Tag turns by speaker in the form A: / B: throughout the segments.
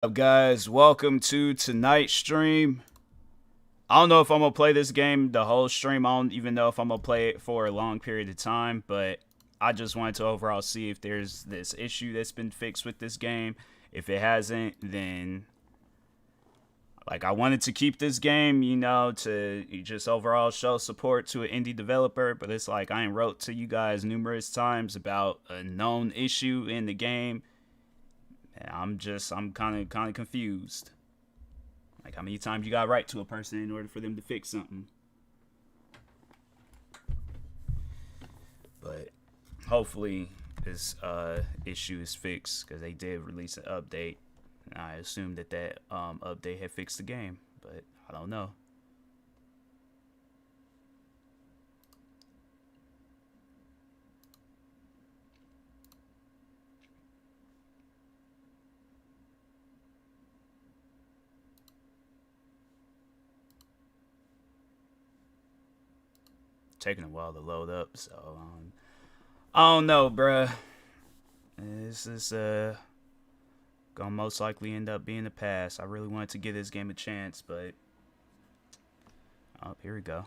A: Up, guys? Welcome to tonight's stream. I don't know if I'm gonna play this game the whole stream. I don't even know if I'm gonna play it for a long period of time, but I just wanted to overall see if there's this issue that's been fixed with this game. If it hasn't, then I wanted to keep this game, to just overall show support to an indie developer, but it's like I ain't wrote to you guys numerous times about a known issue in the game. I'm kind of confused. Like, how many times you got to write to a person in order for them to fix something? But hopefully this issue is fixed, because they did release an update. And I assumed that update had fixed the game, but I don't know. Taking a while to load up, so I don't know, bruh. This is gonna most likely end up being a pass. I really wanted to give this game a chance, but here we go.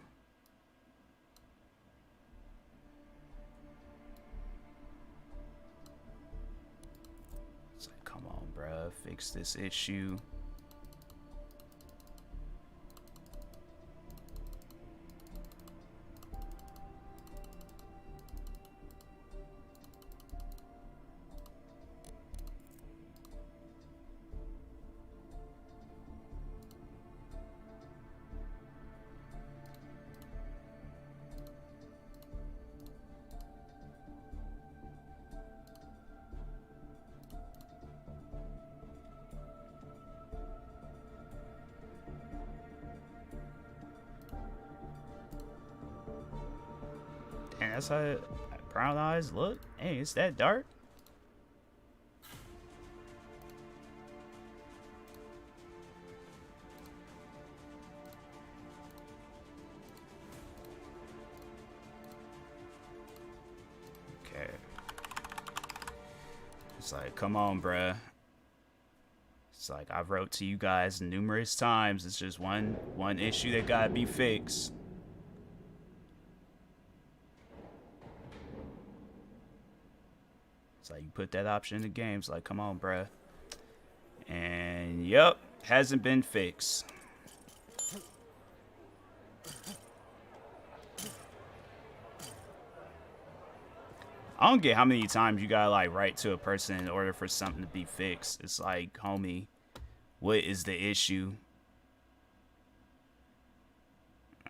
A: It's like, come on, bruh, fix this issue. And that's how brown eyes look. Hey, it's that dark. Okay. It's like, come on, bruh. It's like, I've wrote to you guys numerous times. It's just one issue that gotta be fixed. It's like, you put that option in the game. It's like, come on, bruh. And yep, hasn't been fixed. I don't get how many times you gotta like write to a person in order for something to be fixed. It's like, homie, what is the issue?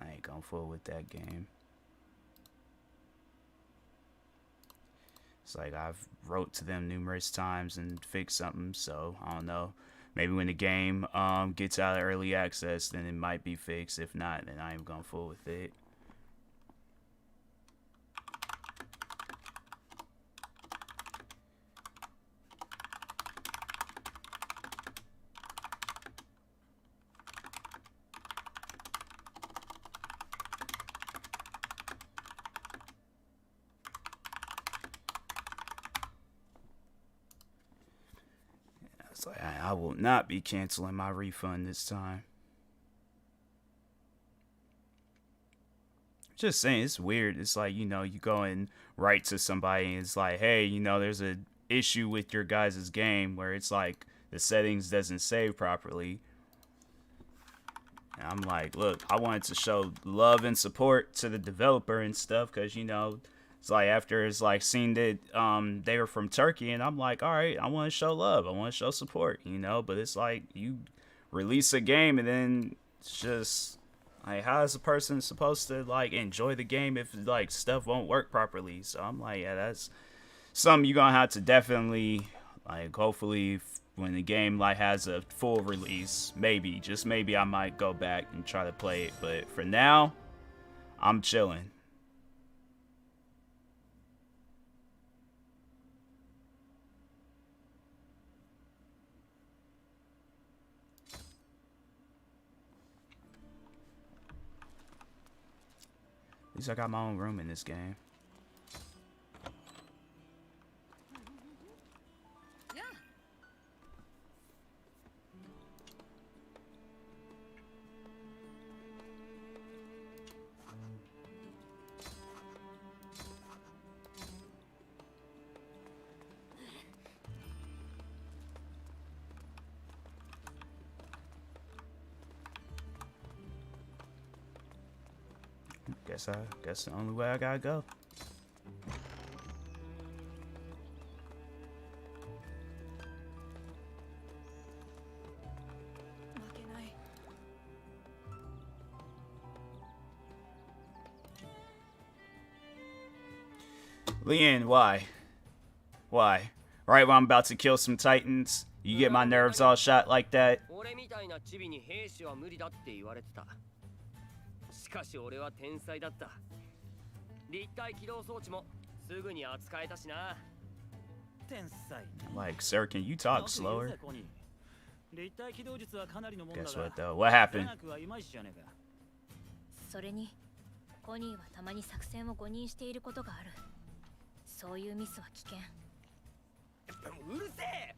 A: I ain't going forward with that game. It's like, I've wrote to them numerous times and fixed something, so I don't know. Maybe when the game gets out of early access, then it might be fixed. If not, then I ain't going forward with it. It's like, I will not be canceling my refund this time. Just saying, it's weird. It's like, you go and write to somebody and it's like, hey, there's a issue with your guys' game where it's like the settings doesn't save properly. And I'm like, look, I wanted to show love and support to the developer and stuff, because it's like, after it's like seeing that they were from Turkey, and I'm like, all right, I want to show love, I want to show support, but it's like, you release a game and then it's just like, how is a person supposed to like enjoy the game if like stuff won't work properly? So I'm like, yeah, that's something you're gonna have to definitely, like, hopefully when the game like has a full release, maybe, just maybe, I might go back and try to play it. But for now, I'm chilling. At least I got my own room in this game. Guess the only way I gotta go. Leanne, why? Why? Right when I'm about to kill some titans, you get my nerves all shot like that? Like, sir, can you talk slower? Guess what though? What happened?
B: それにコニーはたまに作戦を誤認していることがある。そういうミスは危険。うるせえ。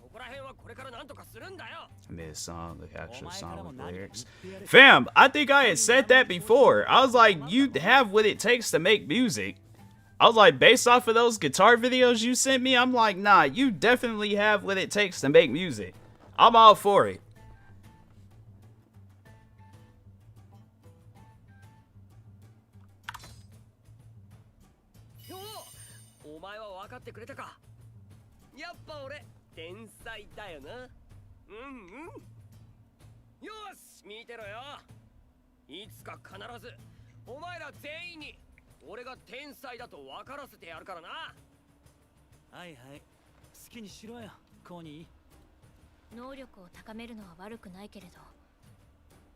B: そこら辺はこれからなんとかするんだよ。Mid song, the actual song with lyrics. Fam, I think I had said that before. I was like, you have what it takes to make music. I was like, based off of those guitar videos you sent me, I'm like, nah, you definitely have what it takes to make music. I'm all for it.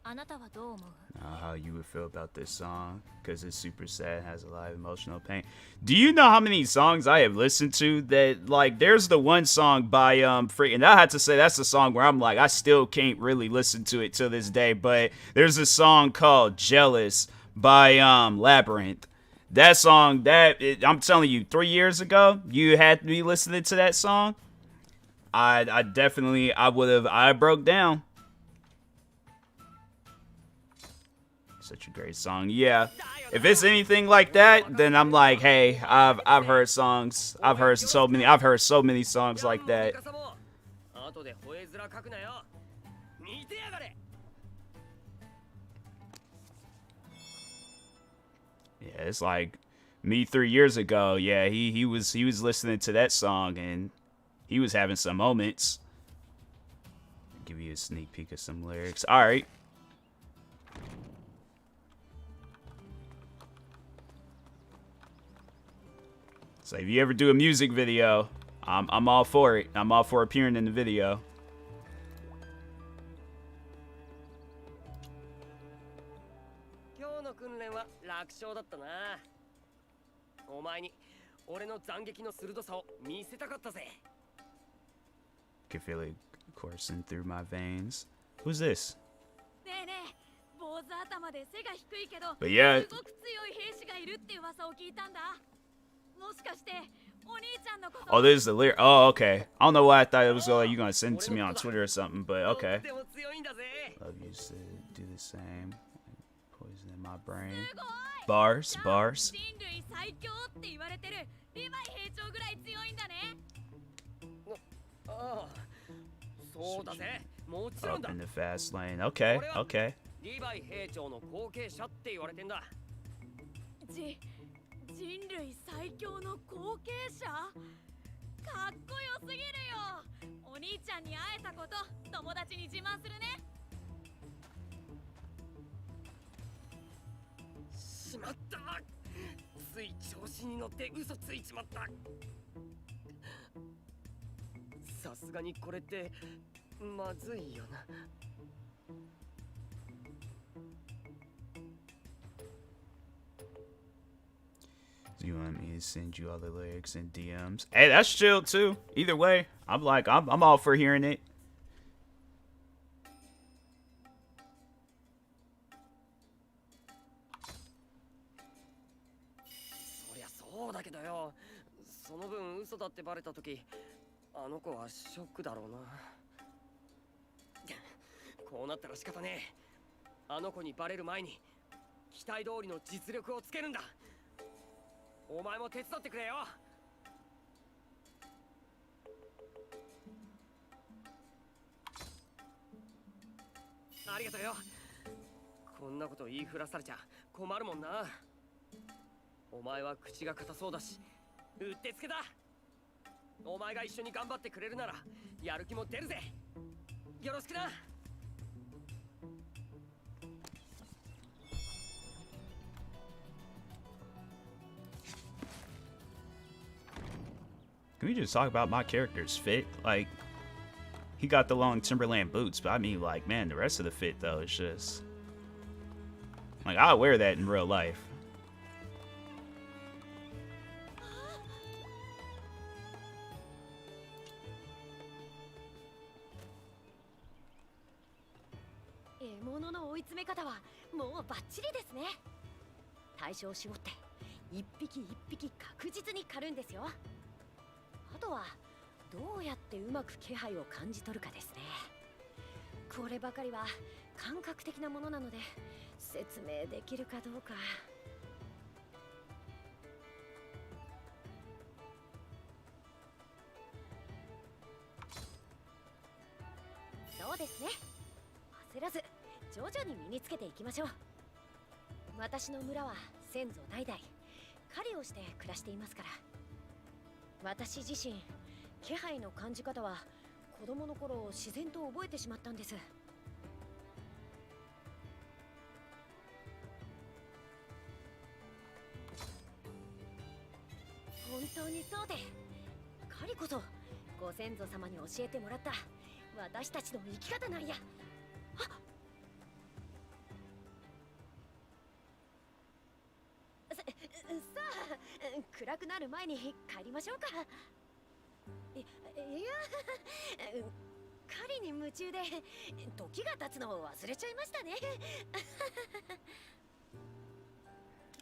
B: How you would feel about this song, because it's super sad, has a lot of emotional pain. Do you know how many songs I have listened to that, like, there's the one song by freaking, I have to say that's the song where I'm like, I still can't really listen to it to this day, but there's a song called Jealous by Labyrinth. That song, I'm telling you, 3 years ago, you had to be listening to that song. I definitely, I broke down. Such a great song. Yeah, if it's anything like that, then I'm like, hey, I've heard songs. I've heard so many songs like that. Yeah, it's like me 3 years ago. Yeah, he was listening to that song and he was having some moments. I'll give you a sneak peek of some lyrics. All right. So if you ever do a music video, I'm all for it. I'm all for appearing in the video. Can feel it coursing through my veins. Who's this? But yeah. Oh, this is the lyric. Oh, okay. I don't know why I thought it was you gonna send it to me on Twitter or something, but okay. Love used to do the same. Poison in my brain. Bars. Up in the fast lane. Okay. 人類最強の後継者？かっこよすぎるよ。お兄ちゃんに会えたこと友達に自慢するね。しまった。つい調子に乗って嘘ついちまった。さすがにこれってまずいよな。You want me to send you all the lyrics and DMs? Hey, that's chill too. Either way, I'm all for hearing it.
C: 困るもんな。お前は口が硬そうだし、うってつけだ。お前が一緒に頑張ってくれるならやる気も出るぜ。よろしくな。
A: Can we just talk about my character's fit? Like, he got the long Timberland boots, but I mean, like, man, the rest of the fit, though, is just... Like, I'll wear that in real life.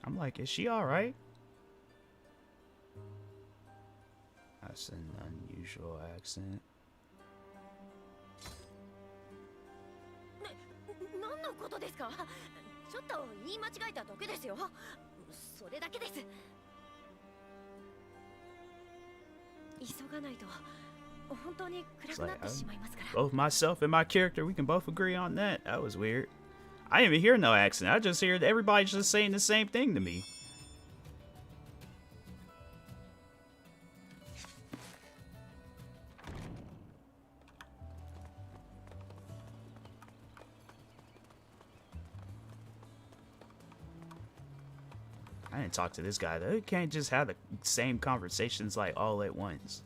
A: I'm like, is she alright? That's an unusual accent. It's like, both myself and my character, we can both agree on that. That was weird. I didn't even hear no accent. I just hear everybody just saying the same thing to me. I didn't talk to this guy though. You can't just have the same conversations like all at once.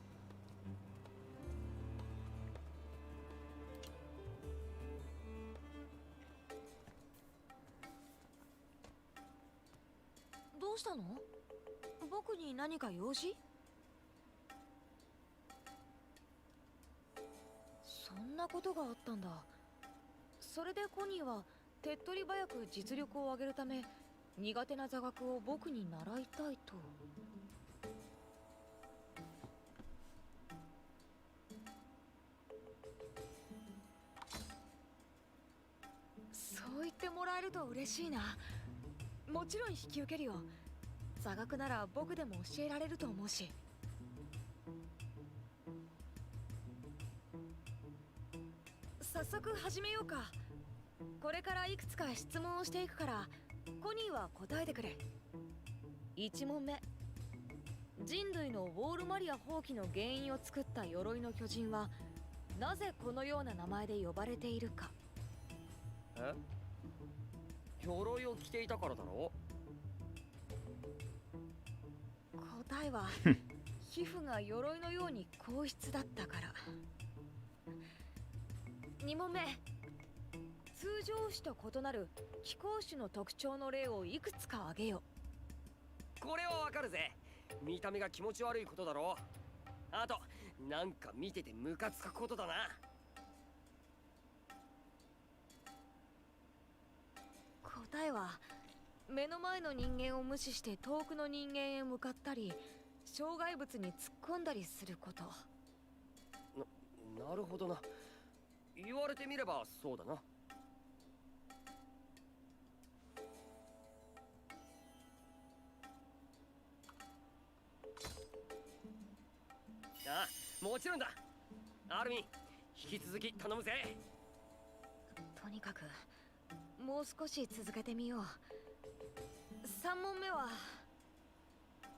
D: 3問目は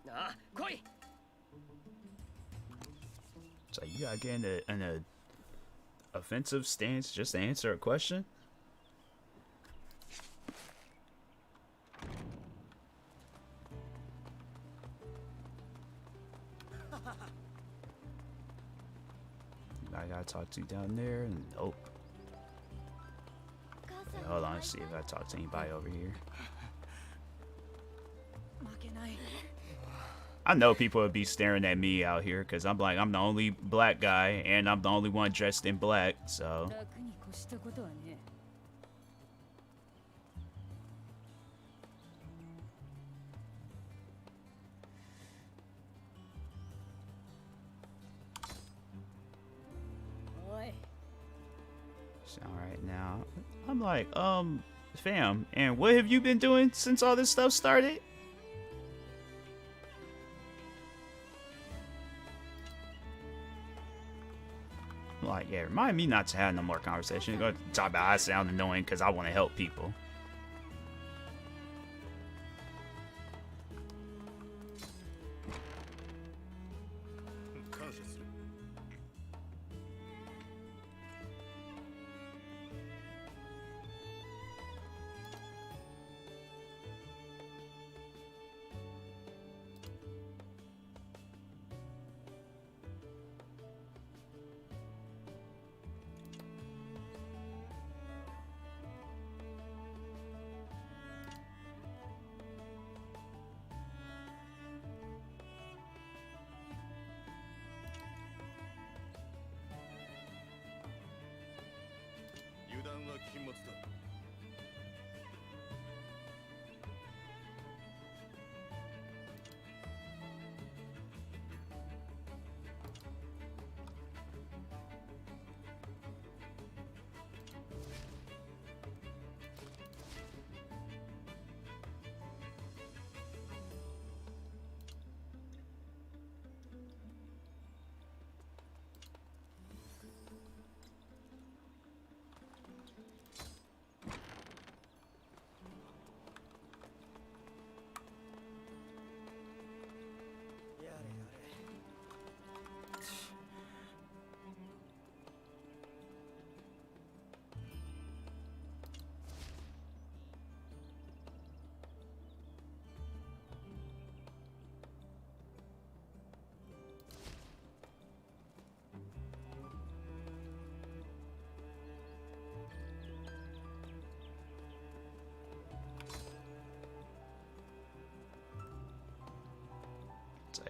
C: ああ来い。
B: So you gotta get in a offensive stance just to answer a question? I gotta talk to you down there. Nope. Hold on, let's see if I talk to anybody over here.
D: 負けない。
B: I know people would be staring at me out here because I'm like, I'm the only black guy and I'm the only one dressed in black, so.
D: 楽に越したことはね。 おい。
B: All right now. I'm like, fam, and what have you been doing since all this stuff started? Like, yeah, remind me not to have no more conversation. Go talk about I sound annoying because I want to help people.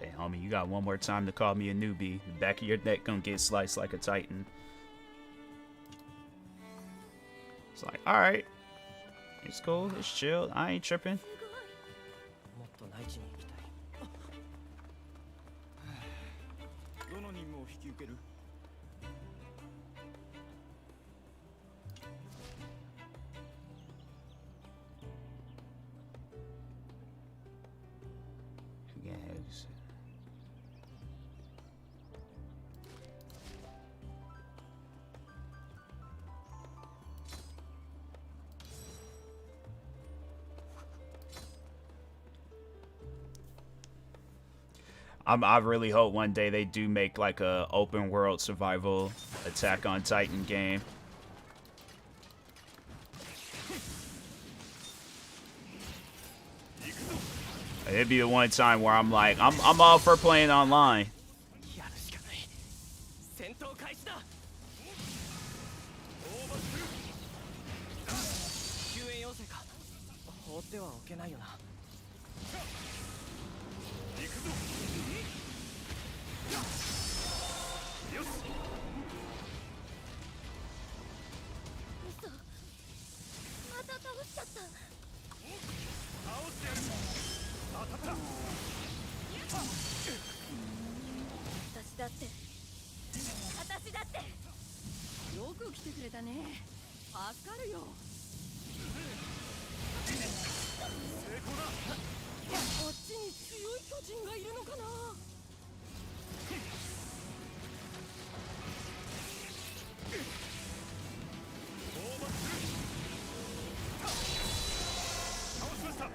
B: Hey, homie, you got one more time to call me a newbie. The back of your neck gonna get sliced like a titan. It's like, alright. It's cool, it's chill, I ain't tripping.
C: もっと内地に行きたい。
E: どの任務を引き受ける？
B: Yes. I really hope one day they do make like a open world survival Attack on Titan game. It'd be the one time where I'm like, I'm all for playing online.
C: やるしかない。戦闘開始だ。救援要請か。放ってはおけないよな。行くぞ。よし。
D: 嘘。また倒しちゃった。
E: 倒してやる。当たった。
D: 私だって。私だって。よく来てくれたね。助かるよ。
E: 成功だ。
C: こっちに強い巨人がいるのかな。
E: 倒しました。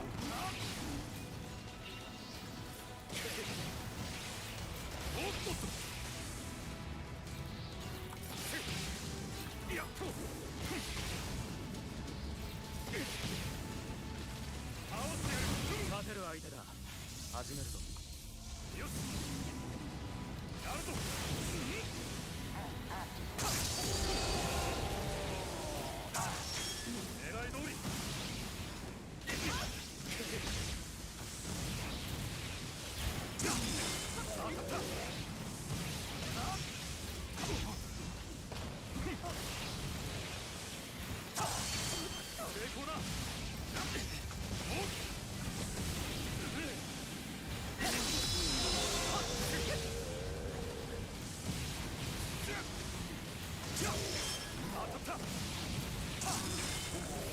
E: 始めるぞ。よし、やるぞ。狙い通り。成功だ。当たった。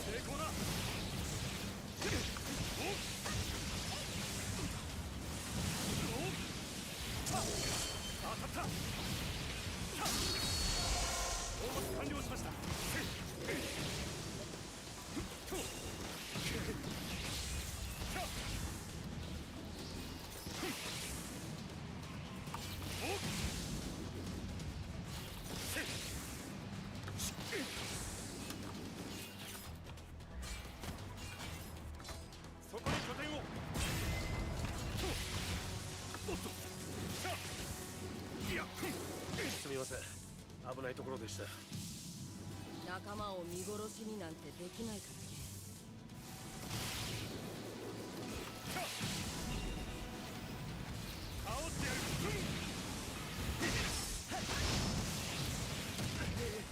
E: 成功だ。当たった。討伐完了しました。そこに拠点を。おっと。いや、すみません。危ないところでした。
D: 仲間を見殺しになんてできないからね。
E: 倒してやる。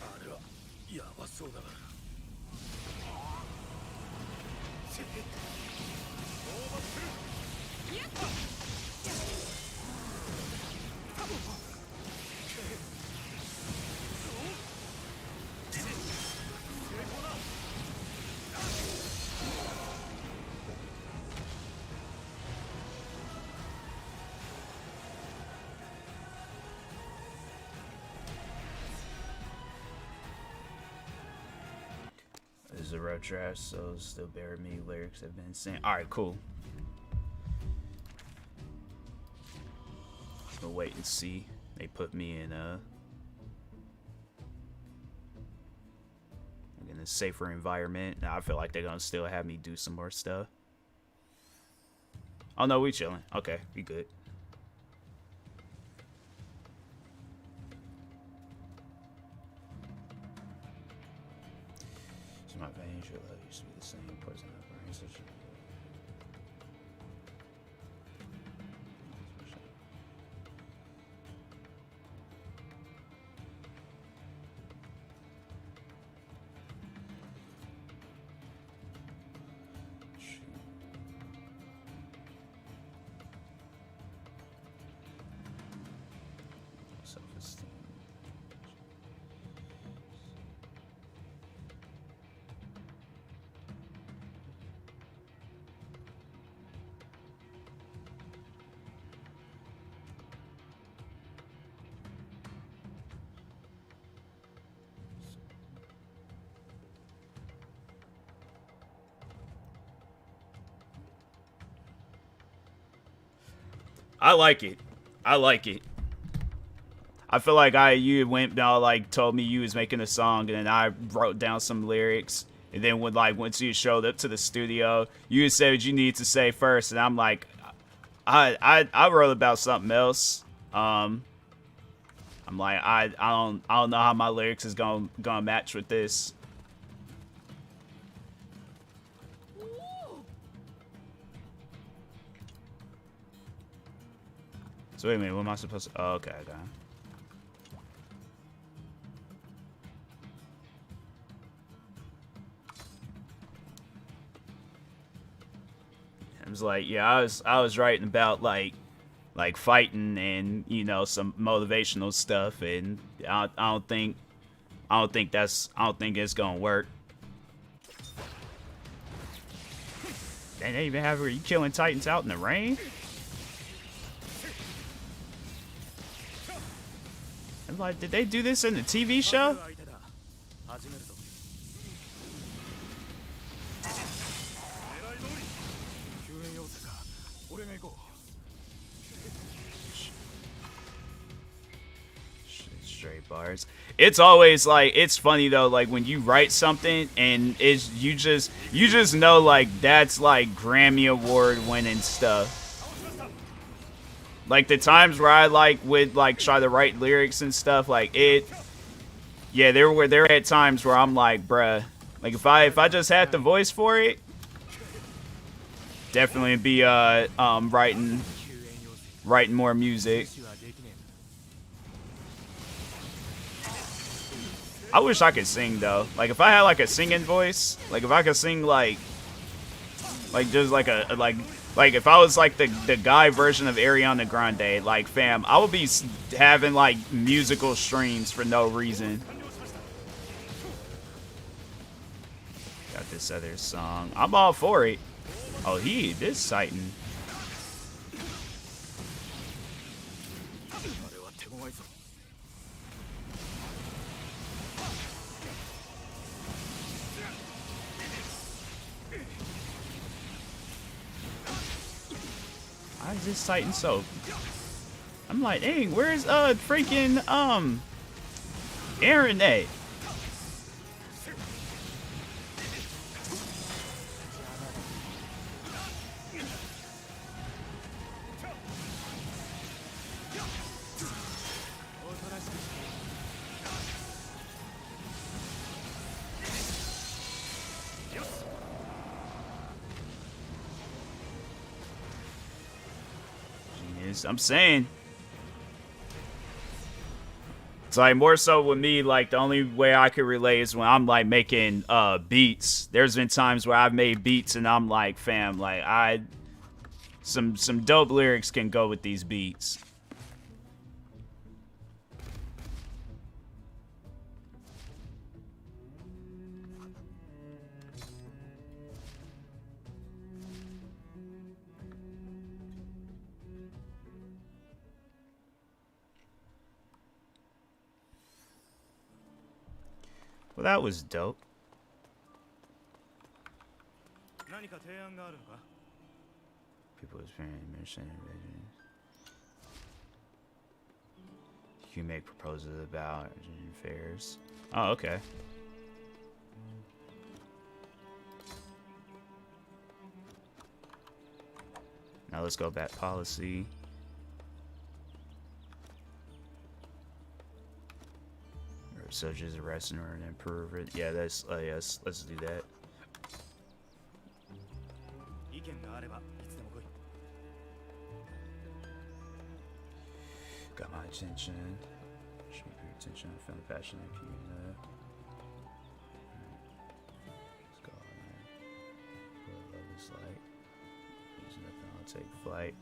E: あれはやばそうだな。討伐する。成功だ。
A: This is a road trash, so still bear with me. Lyrics have been sent. Alright, cool. We'll wait and see. They put me in a safer environment. Now I feel like they're gonna still have me do some more stuff. Oh no, we chilling. Okay, we good. So my veins, your love used to be the same. Poison up brain, such a self-esteem. I like it. I like it. I feel like you went down, like told me you was making a song, and then I wrote down some lyrics, and then once you showed up to the studio, you said what you need to say first, and I'm like, I wrote about something else. I'm like, I don't know how my lyrics is gonna match with this. So wait a minute, what am I supposed to? Oh, okay, okay. I was like, yeah, I was writing about like fighting and, you know, some motivational stuff, and I don't think it's gonna work. And they even have you killing Titans out in the rain. I'm like, did they do this in the TV show?
E: 始めるぞ。狙い通り。救援要請か。俺が行こう。
A: Straight bars. It's always like, it's funny though, like when you write something and it's you just know like that's like Grammy Award winning stuff.
B: Like the times where I like would like try to write lyrics and stuff, like it. Yeah, there at times where I'm like, bruh, like if I just had the voice for it, definitely be writing more music. I wish I could sing though. Like if I had like a singing voice, like if I could sing like just like a like if I was like the guy version of Ariana Grande, like fam, I would be having like musical streams for no reason. Got this other song. I'm all for it. Oh, this Titan. Why is this Titan so? I'm like, dang, where's freaking Aaron at? I'm saying. It's like more so with me, like the only way I could relate is when I'm like making beats. There's been times where I've made beats and I'm like, fam, like some dope lyrics can go with these beats. Well, that was dope. People experiencing you make proposals about affairs. Oh, okay. Now let's go back policy. Such as arresting or improve it. Yeah, that's yes. Let's do that. Got my attention. Should pay attention. I found passion and keep that. Let's go. What love is like. There's nothing. I'll take flight.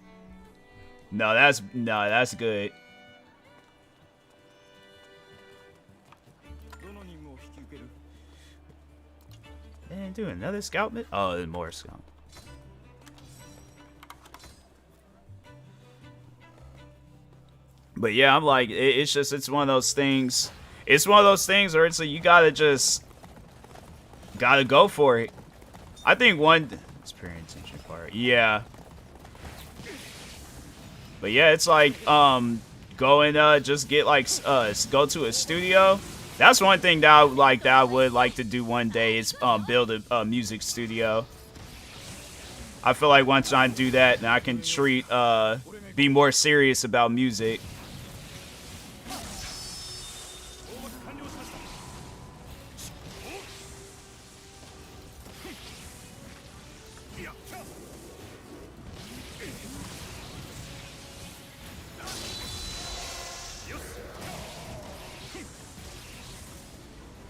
B: No, that's good. And do another scout mission? Oh, there's more scout. But yeah, I'm like, it's one of those things. It's one of those things where it's like you gotta go for it. I think it's paying attention part. Yeah. But yeah, it's like go and just get like go to a studio. That's one thing that I would like to do one day is build a music studio. I feel like once I do that, then I can be more serious about music.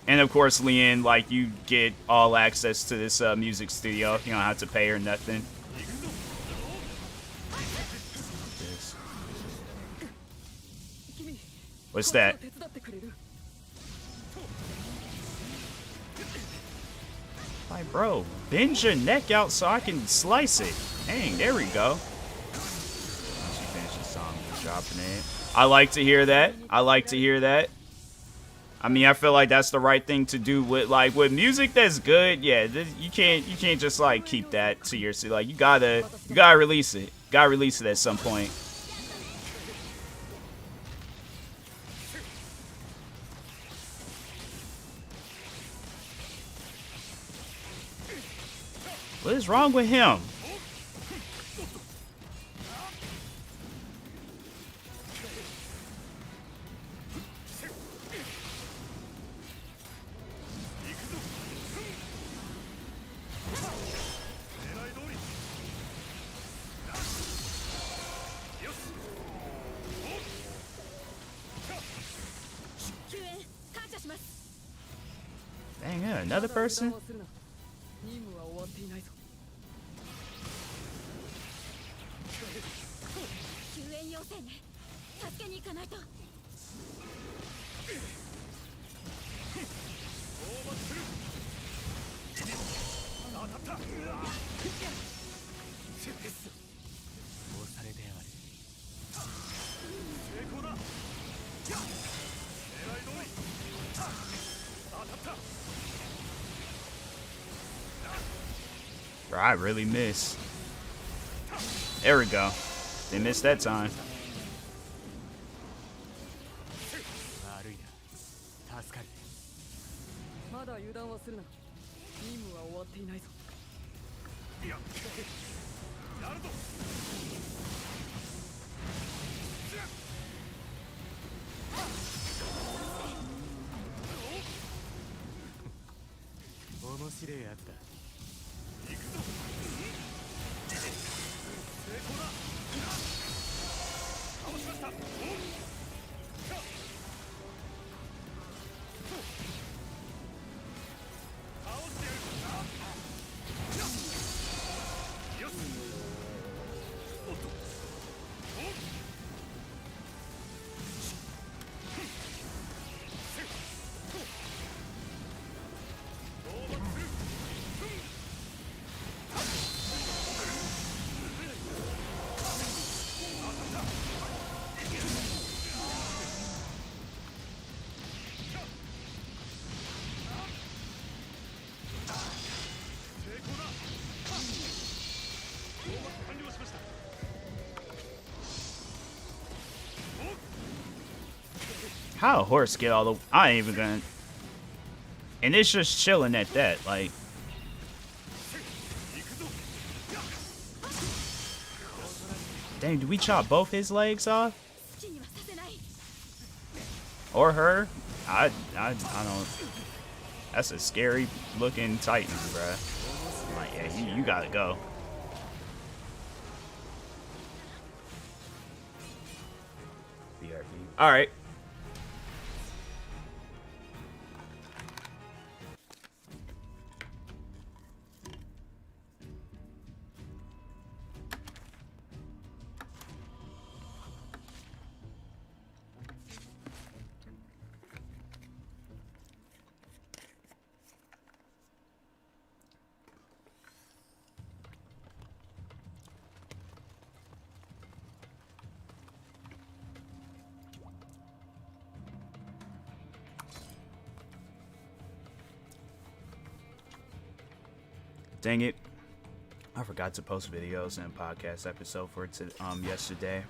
B: And of course, Leanne, like you get all access to this music studio. You don't have to pay her nothing. What's that? Like, bro, bend your neck out so I can slice it. Dang, there we go. Once you finish the song, you're dropping it. I like to hear that. I like to hear that. I mean, I feel like that's the right thing to do with music that's good. Yeah, you can't just like keep that to yourself. Like you gotta release it. Gotta release it at some point. What is wrong with him?
A: another person?
D: 任務は終わっていないぞ。救援要請ね。助けに行かないと。
A: Bro, I really missed. There we go. They missed that time.
C: 悪いな。助かる。
D: まだ油断はするな。任務は終わっていないぞ。
E: いや、やるぞ。
C: 面白いやつだ。
E: 行くぞ。成功だ。倒しました。
A: How a horse get all the... I ain't even gonna... And it's just chilling at that, like... Dang, did we chop both his legs off? Or her? I don't... That's a scary looking Titan, bruh. Like, yeah, you gotta go. Alright. Dang it. I forgot to post videos and podcast episode for yesterday.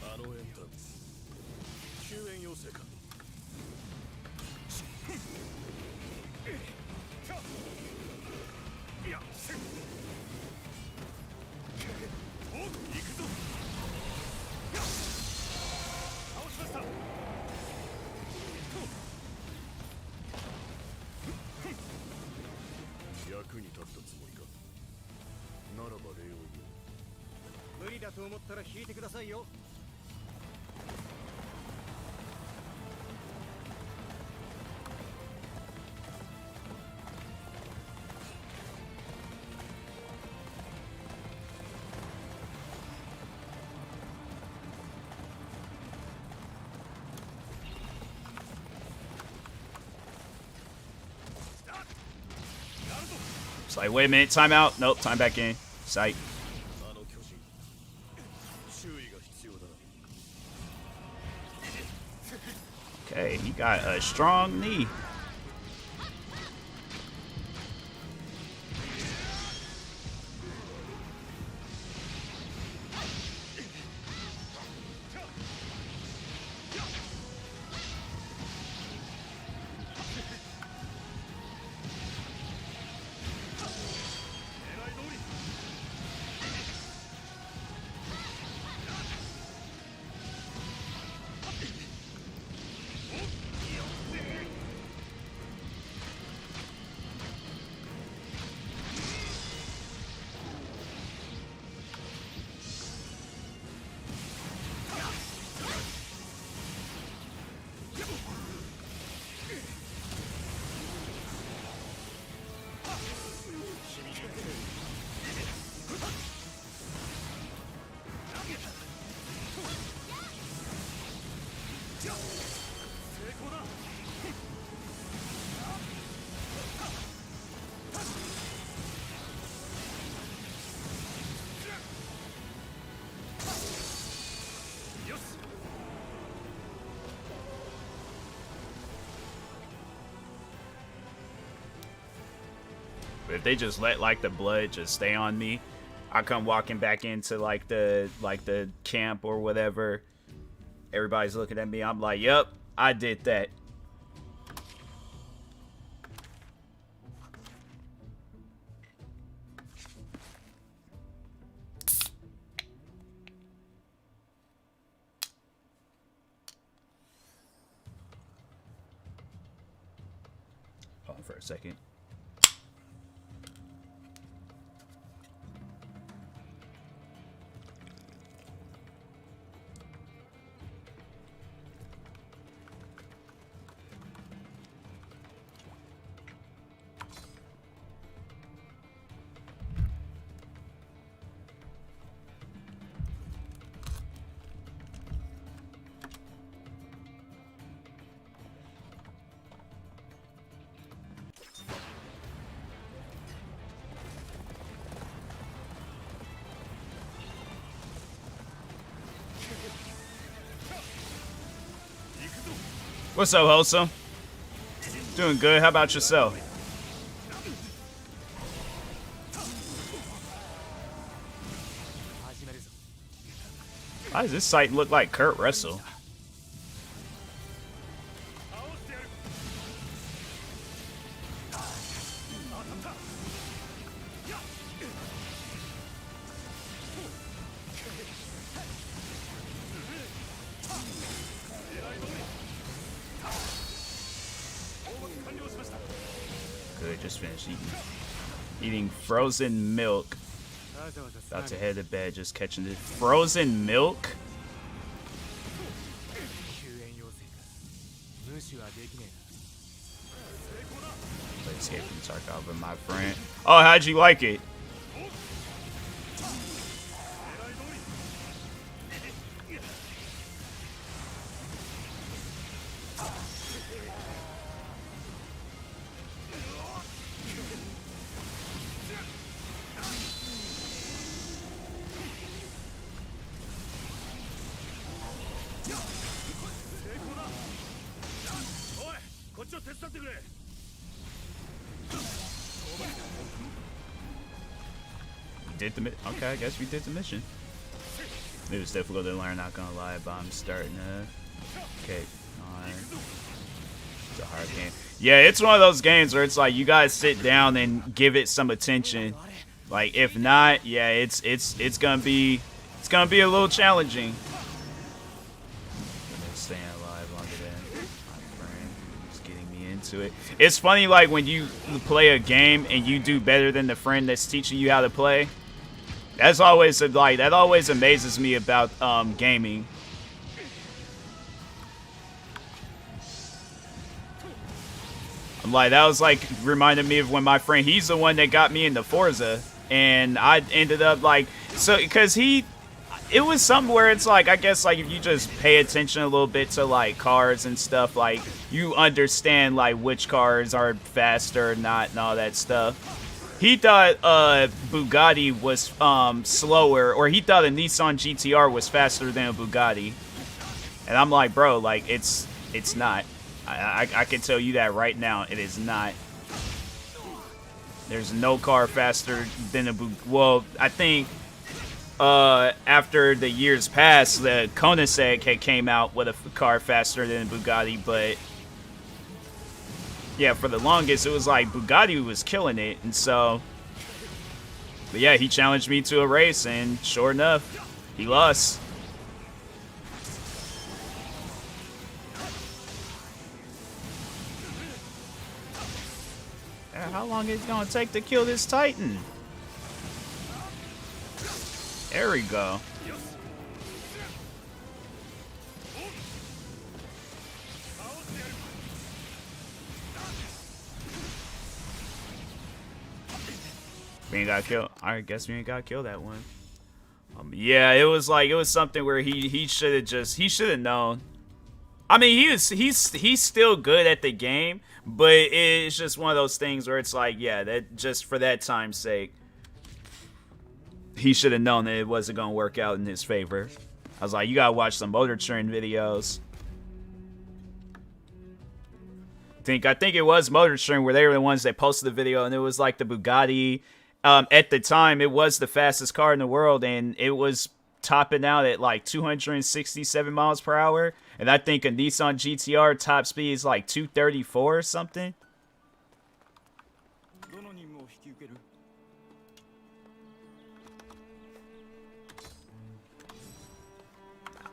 E: あのエントランス救援要請か。いやお行くぞ。倒しました。役に立ったつもりか。ならば礼を言う。無理だと思ったら引いてくださいよ。
B: It's like, wait a minute, time out. Nope, time back in. Sight.
E: あの巨人注意が必要だな。
B: Okay, he got a strong knee. But if they just let like the blood just stay on me, I come walking back into like the camp or whatever. Everybody's looking at me. I'm like, "Yep, I did that." Hold on for a second. What's up, Wholesome? Doing good. How about yourself? Why does this site look like Kurt Russell? Good, just finished eating frozen milk. About to head to bed, just catching this frozen milk. Escape from Tarkov with my friend. Oh, how'd you like it?
E: ちを手伝ってくれ。
B: Did the okay, I guess we did the mission. It was difficult to learn, not gonna lie, but I'm starting to okay on. It's a hard game. Yeah, it's one of those games where it's like you guys sit down and give it some attention. Like if not, yeah, it's gonna be a little challenging. Staying alive longer than my friend who's getting me into it. It's funny, like when you play a game and you do better than the friend that's teaching you how to play. That's always like that always amazes me about gaming. I'm like, that was like reminded me of when my friend, he's the one that got me into Forza, and I ended up like, so because it was something where it's like, I guess like if you just pay attention a little bit to like cars and stuff, like you understand like which cars are faster or not and all that stuff. He thought Bugatti was slower, or he thought a Nissan GTR was faster than a Bugatti. And I'm like, bro, like it's not. I can tell you that right now. It is not. There's no car faster than a Bugatti. Well, I think after the years passed, the Koenigsegg had came out with a car faster than a Bugatti, but yeah, for the longest, it was like Bugatti was killing it, and so, but yeah, he challenged me to a race, and sure enough, he lost. How long is it gonna take to kill this Titan? There we go. We ain't got killed. I guess we ain't got killed that one. Yeah, it was something where he should have known. I mean, he's still good at the game, but it's just one of those things where it's like, yeah, that just for that time's sake, he should have known that it wasn't gonna work out in his favor. I was like, you gotta watch some Motor Trend videos. I think it was Motor Trend where they were the ones that posted the video, and it was like the Bugatti. At the time, it was the fastest car in the world, and it was topping out at like 267 miles per hour. And I think a Nissan GTR top speed is like 234 or something.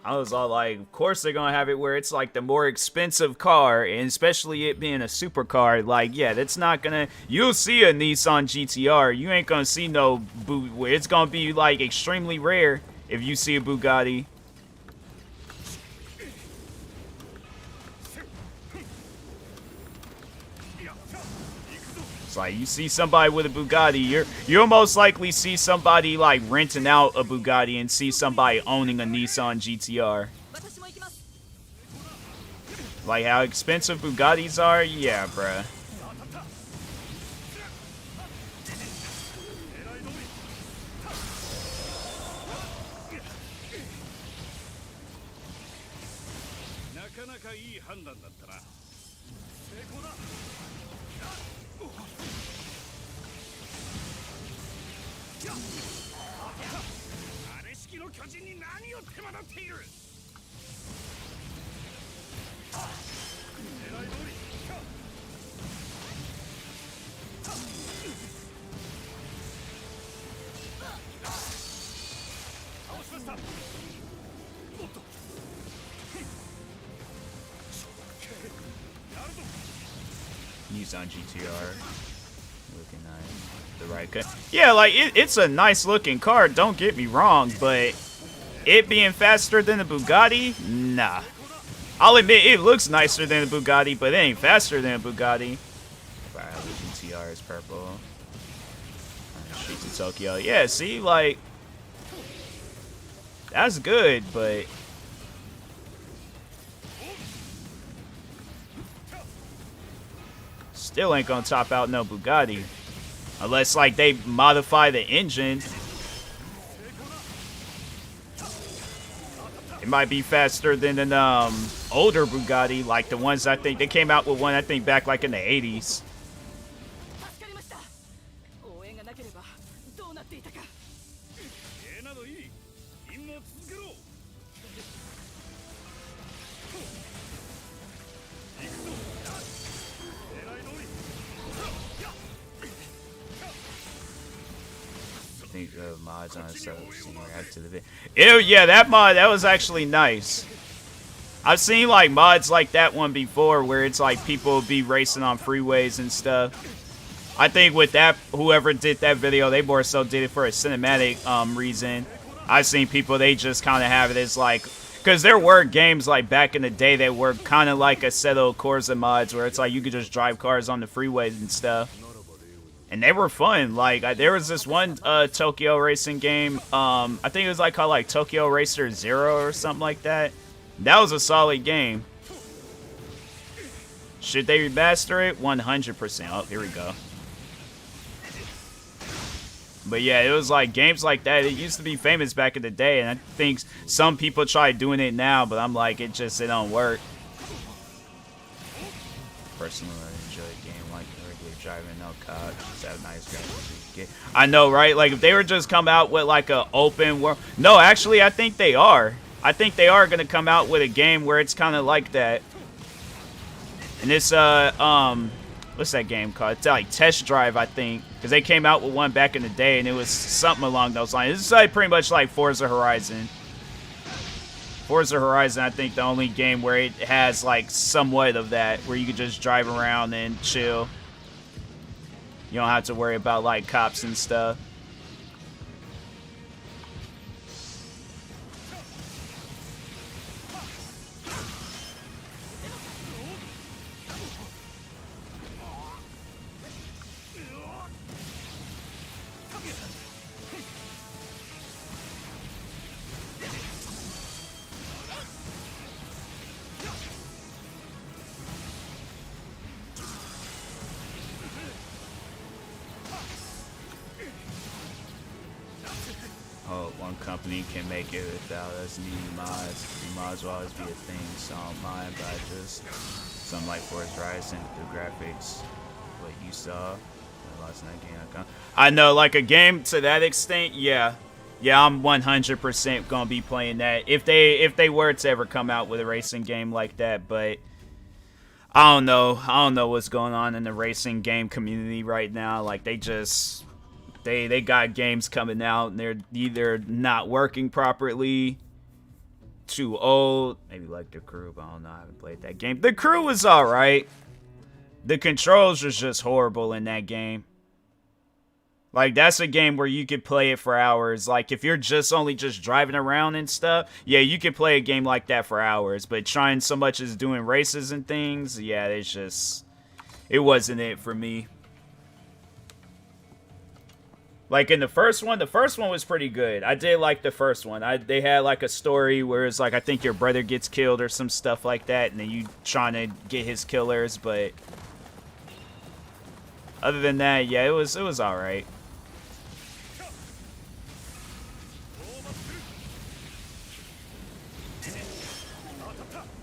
B: I was all like, of course they're gonna have it where it's like the more expensive car, and especially it being a supercar, like, yeah, that's not gonna, you'll see a Nissan GTR, you ain't gonna see no, it's gonna be like extremely rare if you see a Bugatti. It's like you see somebody with a Bugatti, you almost likely see somebody like renting out a Bugatti and see somebody owning a Nissan GTR. Like how expensive Bugattis are, yeah, bruh. Nissan GTR, looking nice. The right cut. Yeah, like it's a nice looking car. Don't get me wrong, but it being faster than the Bugatti, nah. I'll admit it looks nicer than the Bugatti, but it ain't faster than a Bugatti. Right, the GTR is purple. Streets of Tokyo. Yeah, see, like that's good, but. Still ain't gonna top out no Bugatti. Unless, like, they modify the engine.
A: might be faster than an older Bugatti, like the ones I think they came out with one I think back like in the 80s.
D: 助かりました応援がなければどうなっていたか
E: などいい任務を続けろ行くぞ狙い通り
A: I think mods on so react to the video. Ew, yeah, that mod, that was actually nice. I've seen like mods like that one before where it's like people be racing on freeways and stuff. I think with that, whoever did that video, they more so did it for a cinematic reason. I've seen people, they just kind of have it as like, because there were games like back in the day that were kind of like a Assetto Corsa mods where it's like you could just drive cars on the freeways and stuff. And they were fun. Like there was this one Tokyo racing game. I think it was like called like Tokyo Racer Zero or something like that. That was a solid game. Should they remaster it? 100%. Oh, here we go. But yeah, it was like games like that. It used to be famous back in the day, and I think some people try doing it now, but I'm like, it don't work. Personally, I enjoy a game like regular driving, no cops, just have nice graphics. I know, right? Like if they were just come out with like a open world. No, actually, I think they are. I think they are gonna come out with a game where it's kind of like that. And it's what's that game called? It's like Test Drive, I think, because they came out with one back in the day, and it was something along those lines. It's like pretty much like Forza Horizon. Forza Horizon, I think, the only game where it has like somewhat of that, where you could just drive around and chill. You don't have to worry about like cops and stuff. Oh, one company can make it without us needing mods. Mods will always be a thing, so I don't mind, but I just something like Forza Horizon, the graphics, what you saw last night game. I know, like a game to that extent, yeah. Yeah, I'm 100% gonna be playing that if they were to ever come out with a racing game like that, but I don't know what's going on in the racing game community right now. Like they got games coming out and they're either not working properly, too old, maybe like The Crew, but I don't know, I haven't played that game. The Crew was alright. The controls was just horrible in that game. Like, that's a game where you could play it for hours. Like, if you're only driving around and stuff, yeah, you could play a game like that for hours. But trying so much as doing races and things, yeah, it wasn't it for me. Like, in the first one was pretty good. I did like the first one. They had, like, a story where it's like, I think your brother gets killed or some stuff like that, and then you trying to get his killers, but other than that, yeah, it was alright.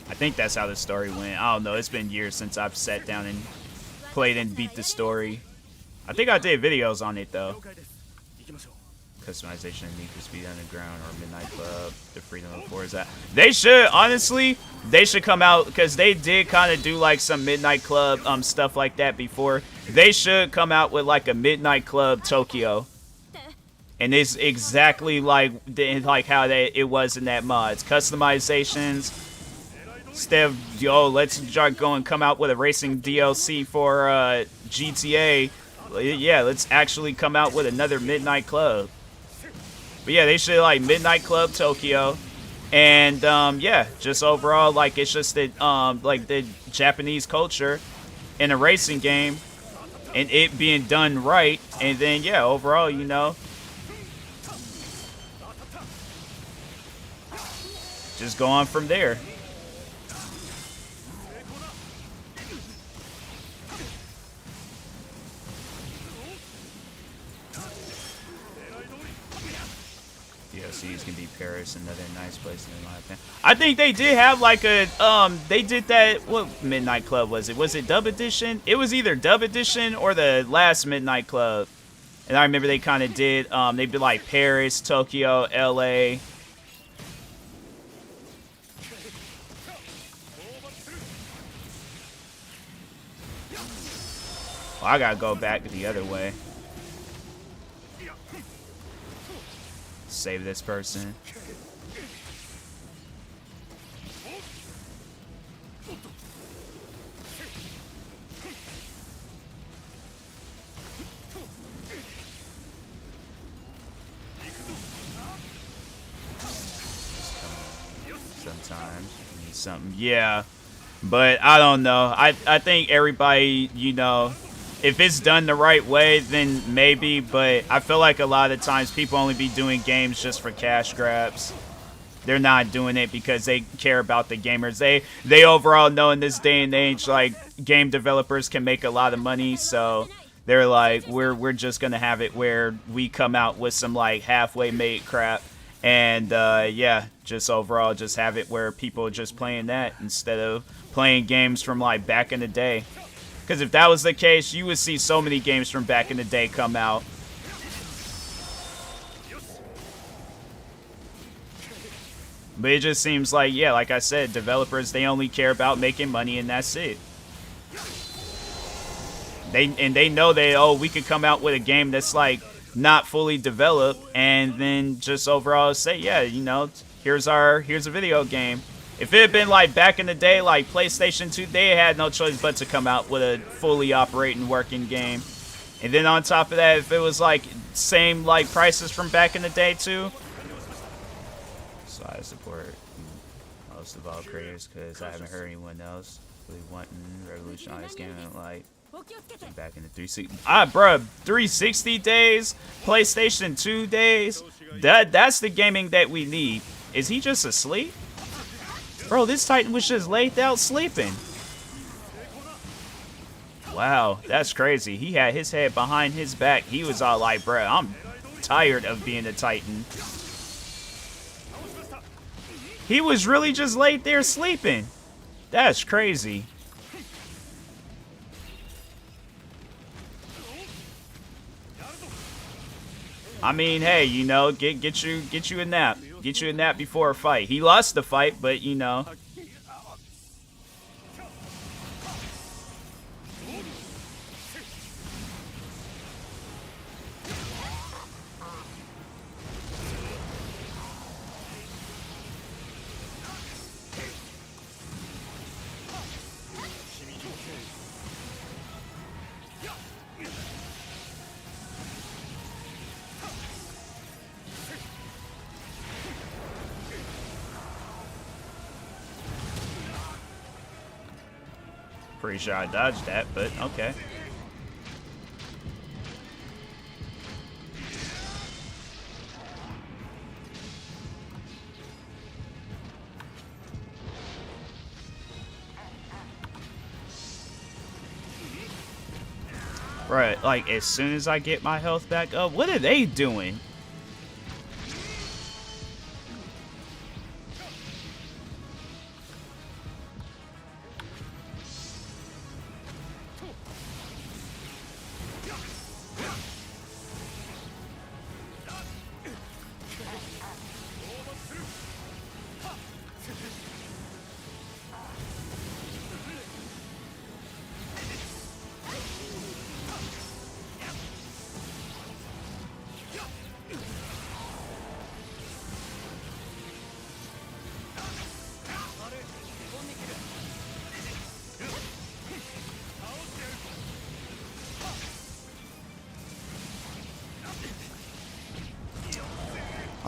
A: I think that's how the story went. I don't know. It's been years since I've sat down and played and beat the story. I think I did videos on it, though. Customization of Need for Speed Underground or Midnight Club, the Freedom of Forza. They should, honestly, they should come out, because they did kind of do, like, some Midnight Club stuff like that before. They should come out with, like, a Midnight Club Tokyo. And it's exactly like how it was in that mods. Customizations. Instead of, yo, let's go and come out with a racing DLC for GTA. Yeah, let's actually come out with another Midnight Club. But yeah, they should like Midnight Club Tokyo. And yeah, just overall, like, it's just that like the Japanese culture in a racing game and it being done right. And then yeah, overall, you know, just go on from there. DLC
B: cities can be Paris, another nice place in my opinion. I think they did have like a they did that. What Midnight Club was it? Was it Dub Edition? It was either Dub Edition or the last Midnight Club. And I remember they kind of did they did like Paris, Tokyo, LA. Well, I gotta go back the other way. Save this person. Sometimes you need something. Yeah. But I don't know. I think everybody, you know, if it's done the right way, then maybe. But I feel like a lot of the times people only be doing games just for cash grabs. They're not doing it because they care about the gamers. They overall know in this day and age, like, game developers can make a lot of money. So they're like, we're just going to have it where we come out with some, like, halfway made crap. And, yeah, just overall just have it where people are just playing that instead of playing games from, like, back in the day. Because if that was the case, you would see so many games from back in the day come out. But it just seems like, yeah, like I said, developers, they only care about making money and that's it. They know that, oh, we could come out with a game that's, like, not fully developed and then just overall say, yeah, you know, here's a video game. If it had been like back in the day, like PlayStation 2, they had no choice but to come out with a fully operating working game. And then on top of that, if it was like same like prices from back in the day too. So I support most of all creators because I haven't heard anyone else really wanting revolutionize gaming like back in the 360. Bruh, 360 days, PlayStation 2 days. That's the gaming that we need. Is he just asleep? Bro, this Titan was just laid out sleeping. Wow, that's crazy. He had his head behind his back. He was all like, bruh, I'm tired of being a Titan. He was really just laid there sleeping. That's crazy. I mean, hey, you know, get you a nap. Get you a nap before a fight. He lost the fight, but you know. Pretty sure I dodged that, but okay. Right, like as soon as I get my health back up, what are they doing?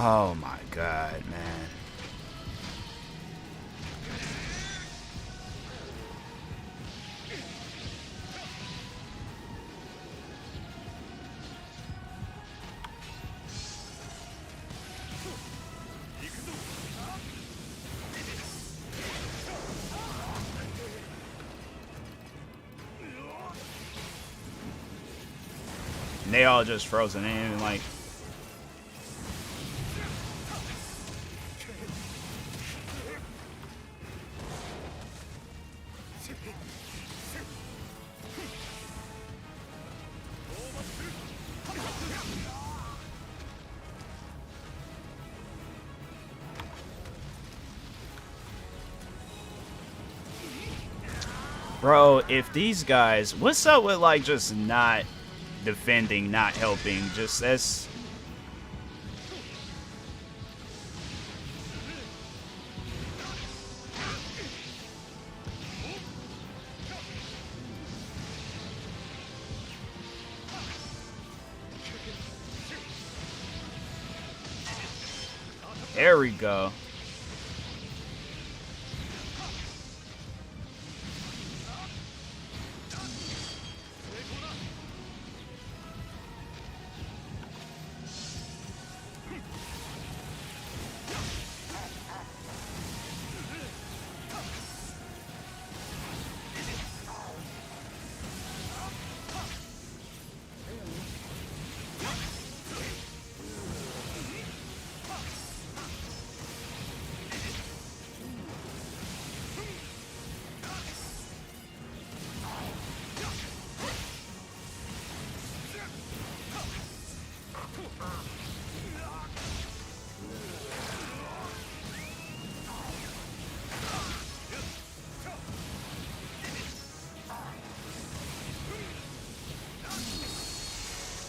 B: Oh my god, man. And they all just frozen in like
A: Bro, if these guys, what's up with like just not defending, not helping? Just that's. There we go.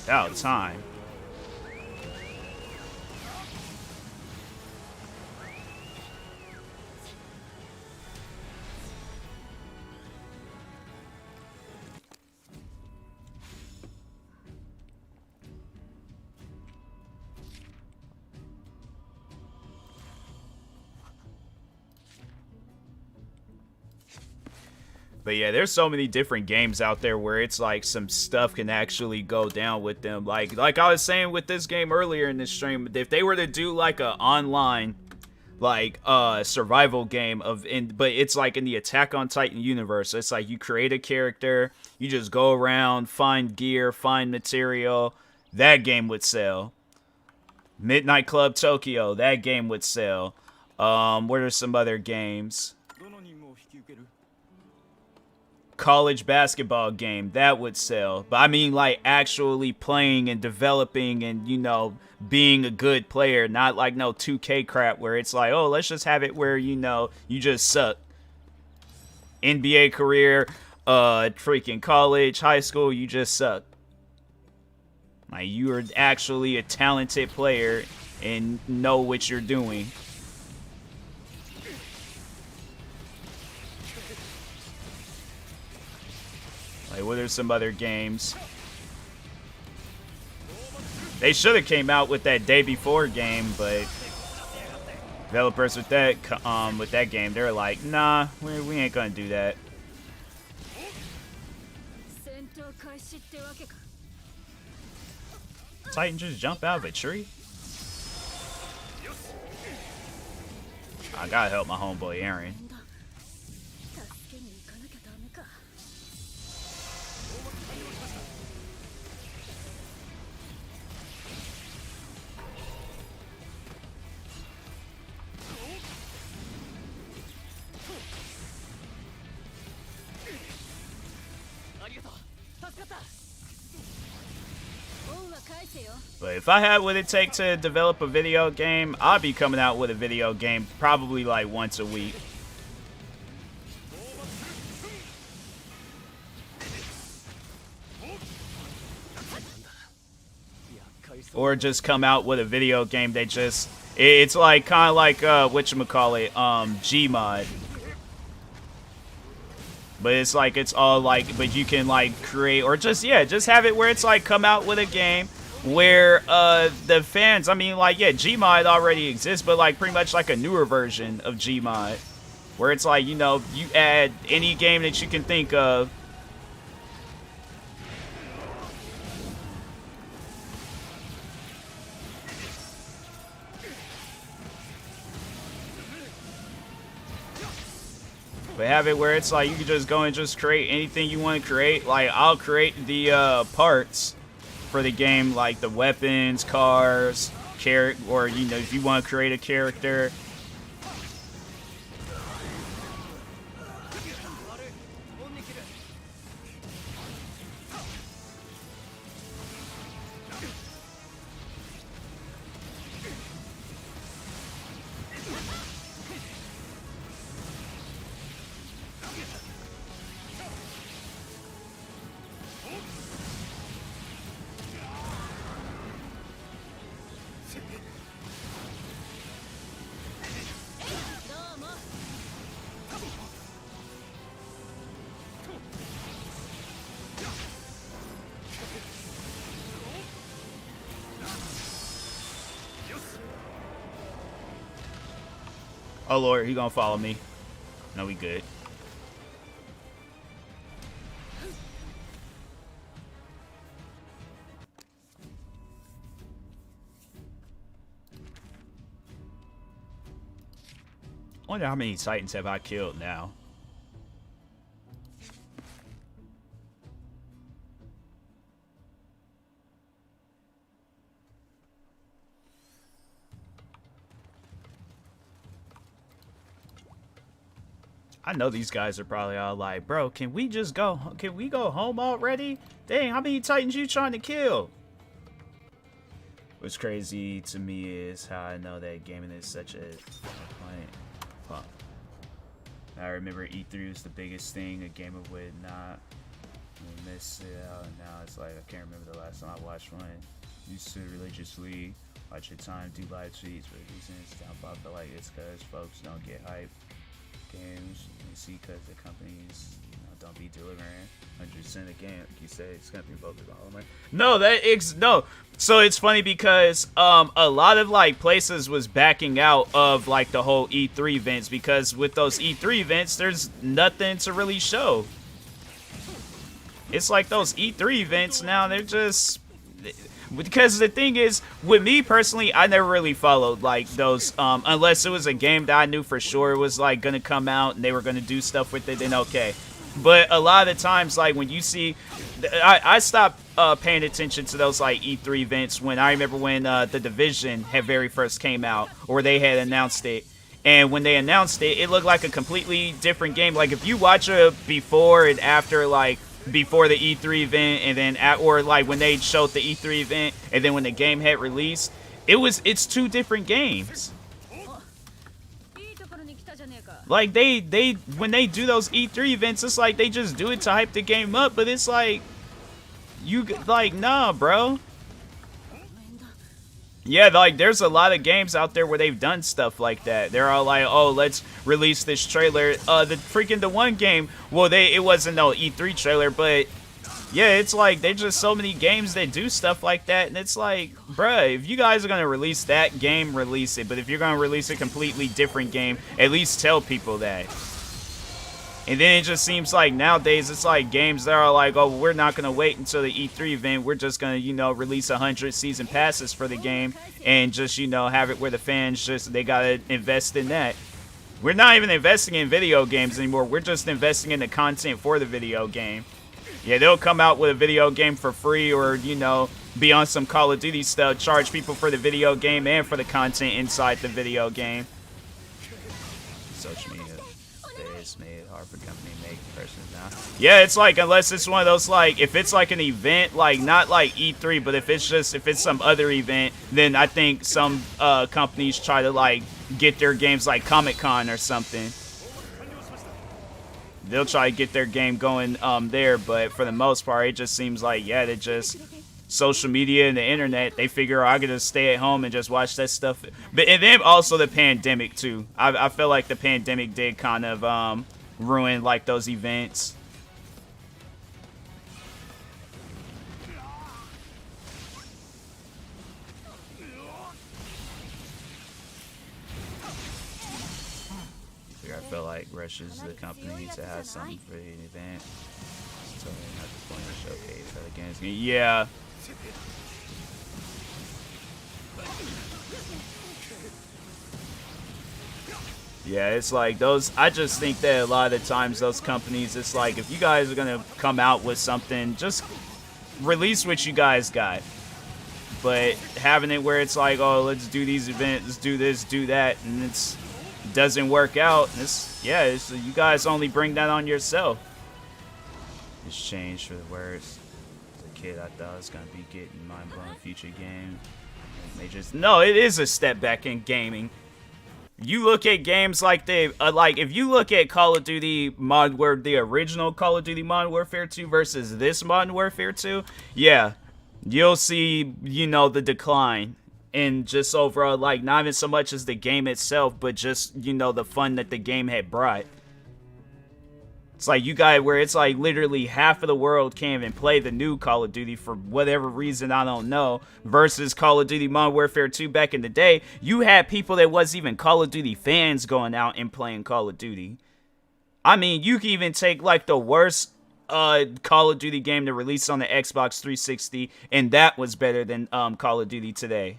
A: About time. But yeah, there's so many different games out there where it's like some stuff can actually go down with them. Like I was saying with this game earlier in this stream, if they were to do like a online like survival game but it's like in the Attack on Titan universe. It's like you create a character, you just go around, find gear, find material. That game would sell. Midnight Club Tokyo, that game would sell. What are some other games? College basketball game, that would sell. But I mean like actually playing and developing and, you know, being a good player, not like no 2K crap where it's like, oh, let's just have it where, you know, you just suck. NBA career, freaking college, high school, you just suck. Like you are actually a talented player and know what you're doing. Like, what are some other games? They should have came out with that day before game, but developers with that game, they're like, nah, we ain't gonna do that. Titan just jump out of a tree? I gotta help my homeboy Aaron. But if I had what it take to develop a video game, I'd be coming out with a video game probably like once a week. Or just come out with a video game that just, it's like kind of like whatchamacallit, Gmod. But it's like, it's all like, but you can like create, or just, yeah, just have it where it's like come out with a game where the fans, I mean like, yeah, Gmod already exists, but like pretty much like a newer version of Gmod. Where it's like, you know, you add any game that you can think of. But have it where it's like you can just go and just create anything you want to create. Like I'll create the parts for the game, like the weapons, cars, or you know, if you want to create a character. Oh Lord, he gonna follow me. No, we good. Wonder how many Titans have I killed now. I know these guys are probably all like, bro, can we just go? Can we go home already? Dang, how many Titans you trying to kill? What's crazy to me is how I know that gaming is such a point. Huh. I remember E3 was the biggest thing a gamer would not miss it out, and now it's like I can't remember the last time I watched one. Used to religiously watch your time, do live tweets, but reason it's downfall. I feel like it's because folks don't get hype. Games you see because the companies don't be delivering 100% a game, like you said. It's gonna be focused on no. So it's funny because a lot of like places was backing out of like the whole E3 events because with those E3 events, there's nothing to really show. It's like those E3 events now, they're just. Because the thing is, with me personally, I never really followed like those, unless it was a game that I knew for sure was like gonna come out and they were gonna do stuff with it, then okay. But a lot of the times, like when you see, I stopped paying attention to those like E3 events when I remember when The Division had very first came out, or they had announced it. And when they announced it, it looked like a completely different game. Like if you watch it before and after, like before the E3 event, and then or like when they showed the E3 event, and then when the game had released, it's two different games. Like they when they do those E3 events, it's like they just do it to hype the game up, but it's like nah, bro. Yeah, like there's a lot of games out there where they've done stuff like that. They're all like, "Oh, let's release this trailer." The one game, well, it wasn't no E3 trailer, but yeah, it's like there's just so many games that do stuff like that, and it's like, bruh, if you guys are gonna release that game, release it. But if you're gonna release a completely different game, at least tell people that. And then it just seems like nowadays it's like games that are like, oh, we're not going to wait until the E3 event. We're just going to, release 100 season passes for the game and just, have it where the fans they got to invest in that. We're not even investing in video games anymore. We're just investing in the content for the video game. Yeah, they'll come out with a video game for free or, be on some Call of Duty stuff, charge people for the video game and for the content inside the video game. Social media. Made hard for company to make persons now. Yeah, it's like unless it's one of those like if it's like an event like not like E3, but if it's some other event, then I think some companies try to like get their games like Comic-Con or something. They'll try to get their game going there, but for the most part, it just seems like they just social media and the internet. They figure I gotta stay at home and just watch that stuff. But and then also the pandemic too. I feel like the pandemic did kind of ruin like those events. I feel like rushes the company to have something for the event. So they're not just going to showcase that against me. Yeah. Yeah, it's like those. I just think that a lot of the times those companies, it's like if you guys are gonna come out with something, just release what you guys got. But having it where it's like, oh, let's do these events, let's do this, do that, and it doesn't work out. You guys only bring that on yourself. It's changed for the worse. As a kid, I thought I was gonna be getting mind-blowing future game. No, it is a step back in gaming. You look at games like if you look at Call of Duty Modern Warfare, the original Call of Duty Modern Warfare 2 versus this Modern Warfare 2, yeah, you'll see, the decline in just overall, like, not even so much as the game itself, but just, the fun that the game had brought. It's like you got where it's like literally half of the world can't even play the new Call of Duty for whatever reason, I don't know, versus Call of Duty Modern Warfare 2 back in the day. You had people that wasn't even Call of Duty fans going out and playing Call of Duty. I mean, you can even take like the worst Call of Duty game to release on the Xbox 360, and that was better than Call of Duty today.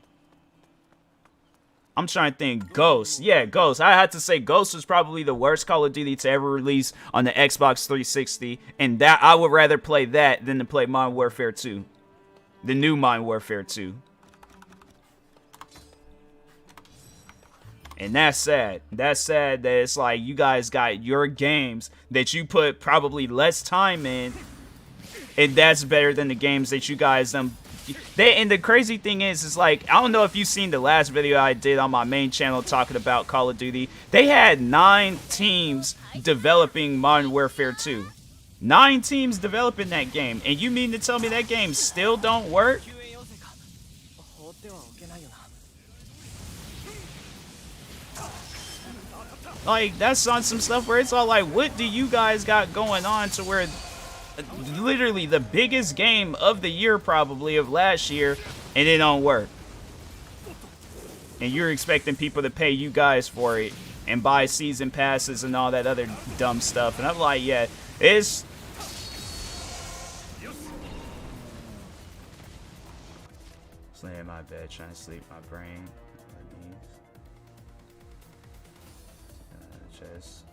A: I'm trying to think. Ghost. Yeah, Ghost. I had to say Ghost was probably the worst Call of Duty to ever release on the Xbox 360. And that I would rather play that than to play Modern Warfare 2. The new Modern Warfare 2. And that's sad. That's sad that it's like you guys got your games that you put probably less time in. And that's better than the games that you guys and the crazy thing is like, I don't know if you've seen the last video I did on my main channel talking about Call of Duty. They had 9 teams developing Modern Warfare 2. 9 teams developing that game. And you mean to tell me that game still don't work? Like, that's on some stuff where it's all like, what do you guys got going on to where literally the biggest game of the year probably of last year and it don't work, and you're expecting people to pay you guys for it and buy season passes and all that other dumb stuff? And I'm like, yeah, it's laying in my bed trying to sleep my brain. Chest.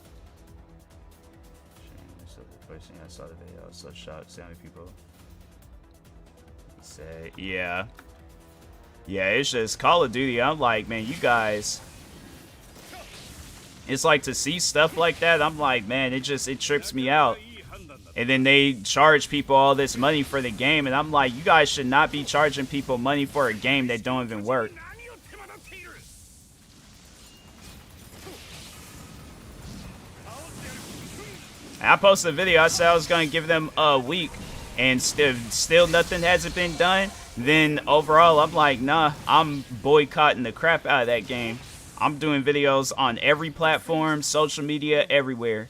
A: First thing I saw the video, I was so shocked. See how many people say, yeah, it's just Call of Duty. I'm like, man, you guys, it's like to see stuff like that. I'm like, man, it trips me out. And then they charge people all this money for the game, and I'm like, you guys should not be charging people money for a game that don't even work. I posted a video. I said I was going to give them a week, and still nothing hasn't been done. Then overall, I'm like, nah, I'm boycotting the crap out of that game. I'm doing videos on every platform, social media, everywhere.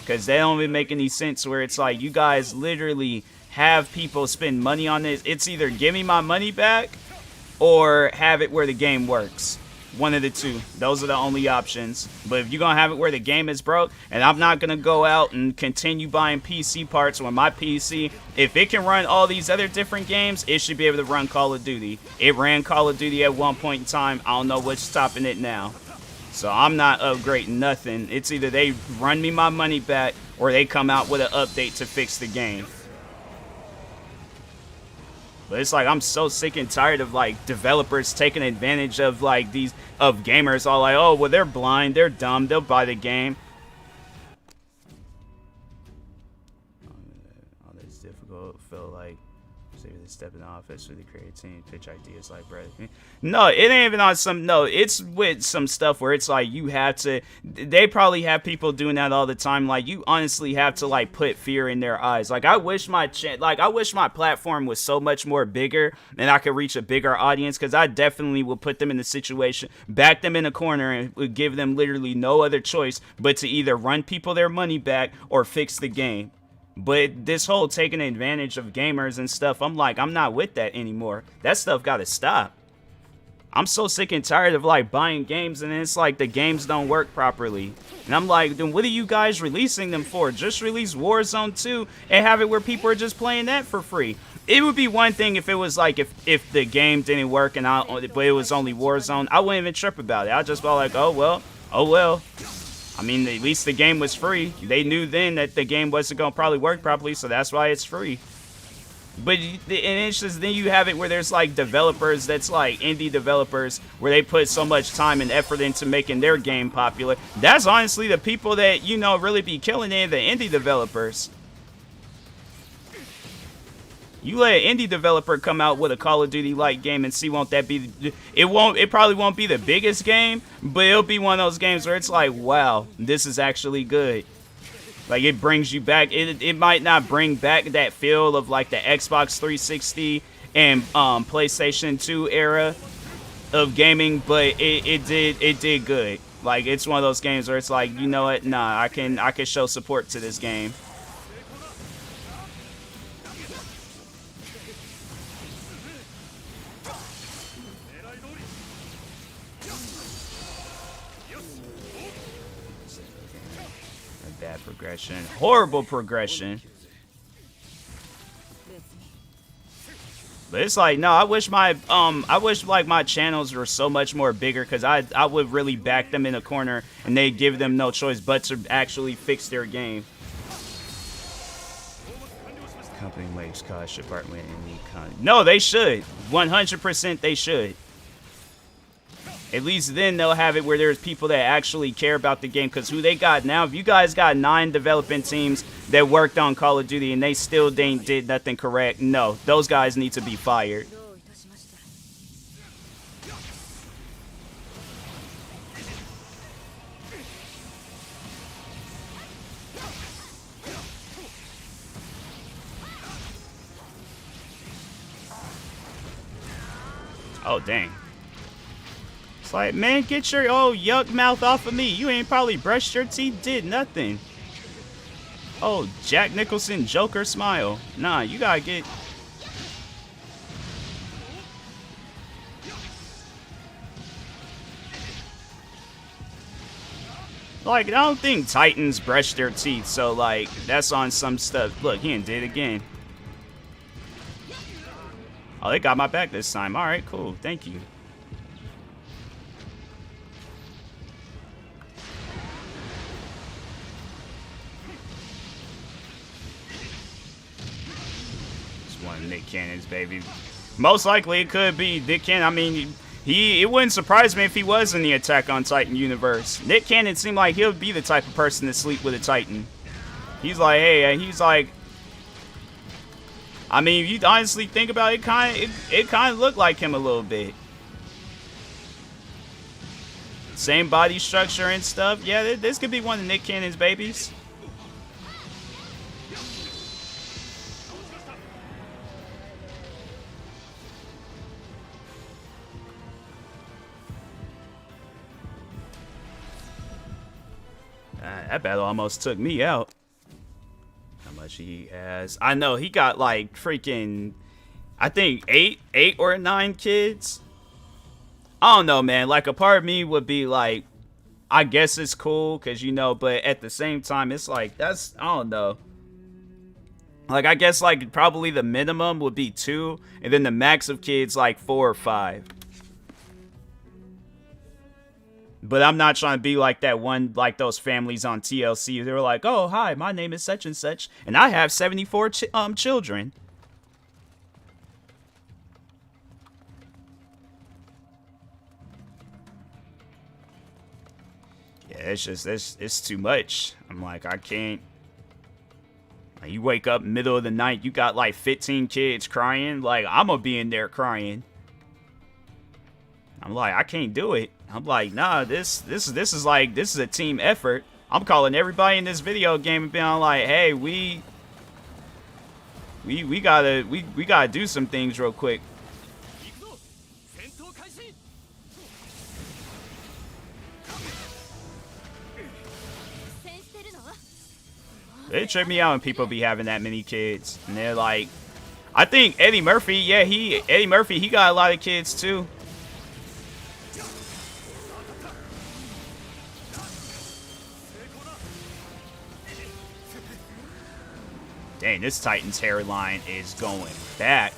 A: Because they don't even make any sense where it's like, you guys literally have people spend money on this. It's either give me my money back or have it where the game works. One of the two. Those are the only options. But if you're going to have it where the game is broke, and I'm not going to go out and continue buying PC parts when my PC, if it can run all these other different games, it should be able to run Call of Duty. It ran Call of Duty at one point in time. I don't know what's stopping it now. So I'm not upgrading nothing. It's either they run me my money back or they come out with an update to fix the game. But it's like, I'm so sick and tired of like developers taking advantage of like of gamers, all like, oh, well, they're blind, they're dumb, they'll buy the game. Oh, it's difficult. Feel like step in the office with the creative team, pitch ideas like brother. No, it ain't even on some. No, it's with some stuff where it's like you have to. They probably have people doing that all the time. Like you honestly have to like put fear in their eyes. Like I wish my platform was so much more bigger and I could reach a bigger audience, because I definitely would put them in the situation, back them in a corner, and would give them literally no other choice but to either run people their money back or fix the game. But this whole taking advantage of gamers and stuff, I'm like, I'm not with that anymore. That stuff gotta stop. I'm so sick and tired of like buying games and it's like the games don't work properly. And I'm like, then what are you guys releasing them for? Just release Warzone 2 and have it where people are just playing that for free. It would be one thing if it was like, if the game didn't work and but it was only Warzone, I wouldn't even trip about it. I'd just be like, oh well. I mean, at least the game was free. They knew then that the game wasn't going to probably work properly, so that's why it's free. But and it's just, then you have it where there's like developers that's like indie developers where they put so much time and effort into making their game popular. That's honestly the people that, you know, really be killing it, the indie developers. You let an indie developer come out with a Call of Duty like game and see, won't that be, it probably won't be the biggest game, but it'll be one of those games where it's like, wow, this is actually good. Like it brings you back. It might not bring back that feel of like the Xbox 360 and PlayStation 2 era of gaming, but it did good. Like, it's one of those games where it's like, you know what? Nah, I can show support to this game. Bad progression. Horrible progression. But it's like, no, I wish like my channels were so much more bigger, because I would really back them in a corner and they'd give them no choice but to actually fix their game. Company waves cause department in the no, they should. 100% they should. At least then they'll have it where there's people that actually care about the game. Because who they got now, if you guys got 9 development teams that worked on Call of Duty and they still did nothing correct, no, those guys need to be fired. Oh, dang. It's like, man, get your old yuck mouth off of me. You ain't probably brushed your teeth, did nothing. Oh, Jack Nicholson Joker smile. Nah, you gotta get... Like, I don't think Titans brush their teeth, so, like, that's on some stuff. Look, he did it again. Oh, they got my back this time. Alright, cool. Thank you. Nick Cannon's baby. Most likely it could be Nick Cannon. I mean, it wouldn't surprise me if he was in the Attack on Titan universe. Nick Cannon seemed like he'll be the type of person to sleep with a Titan. He's like, hey, he's like, I mean, if you honestly think about it, it kind of looked like him a little bit. Same body structure and stuff. Yeah, this could be one of Nick Cannon's babies. That battle almost took me out. How much he has? I know he got like freaking, I think 8 or 9 kids. I don't know, man. Like, a part of me would be like, I guess it's cool, because, you know, but at the same time, it's like, that's, I don't know. Like, I guess like probably the minimum would be 2, and then the max of kids like 4 or 5. But I'm not trying to be like that one, like those families on TLC. They were like, oh, hi, my name is such and such, and I have 74 children. Yeah, it's just, it's too much. I'm like, I can't. Like, you wake up middle of the night, you got like 15 kids crying. Like, I'm gonna be in there crying. I'm like, I can't do it. I'm like, nah, this is like, this is a team effort. I'm calling everybody in this video game and being like, hey, we gotta do some things real quick. It tripped me out when people be having that many kids, and they're like, I think Eddie Murphy, yeah, Eddie Murphy, he got a lot of kids too. Dang, this Titan's hairline is going back.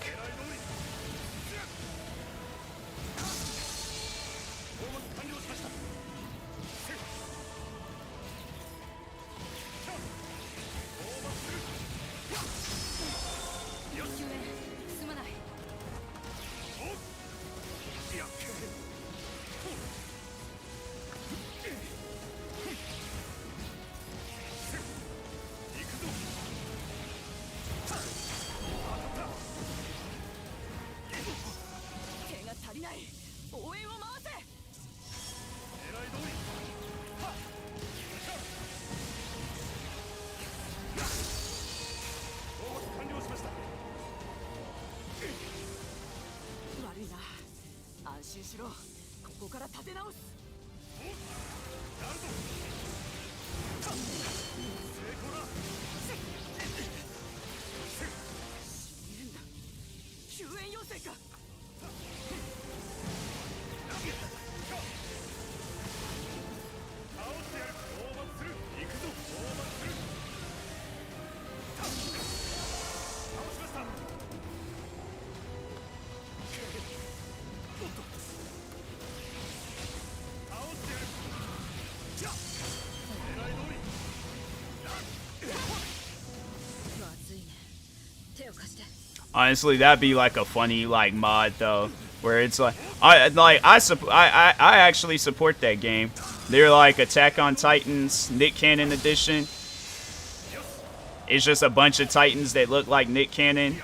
C: 救援要請か。
A: Honestly, that'd be like a funny like mod though, where it's like I actually support that game. They're like Attack on Titans Nick Cannon edition. It's just a bunch of Titans that look like Nick Cannon.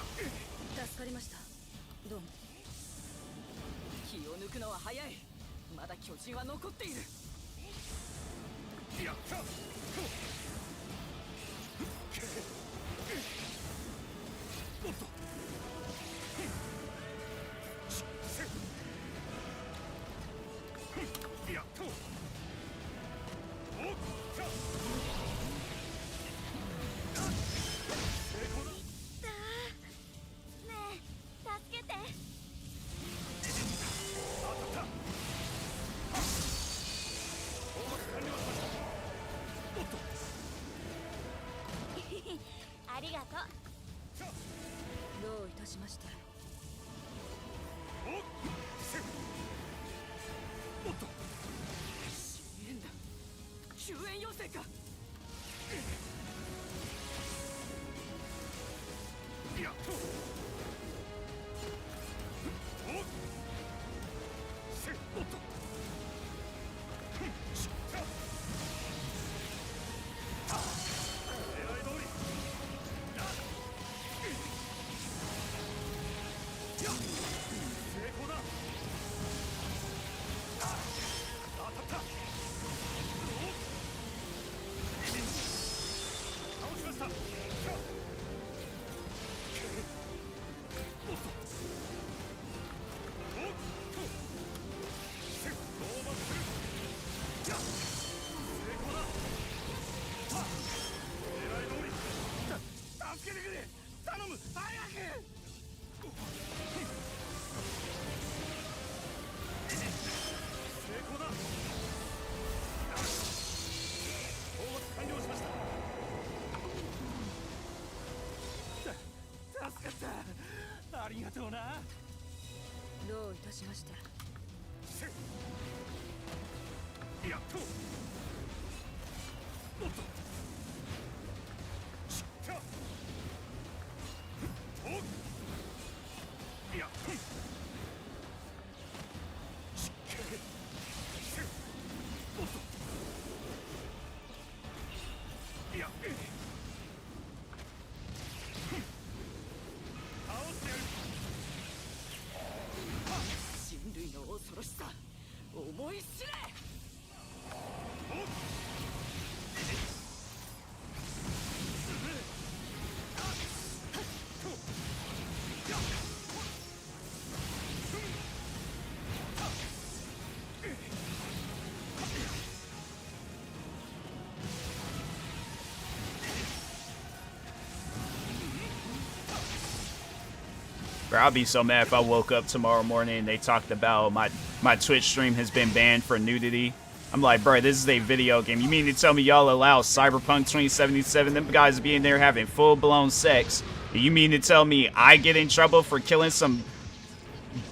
A: Bro, I'll be so mad if I woke up tomorrow morning and they talked about my Twitch stream has been banned for nudity. I'm like, bro, this is a video game. You mean to tell me y'all allow Cyberpunk 2077, them guys be in there having full-blown sex? And you mean to tell me I get in trouble for killing some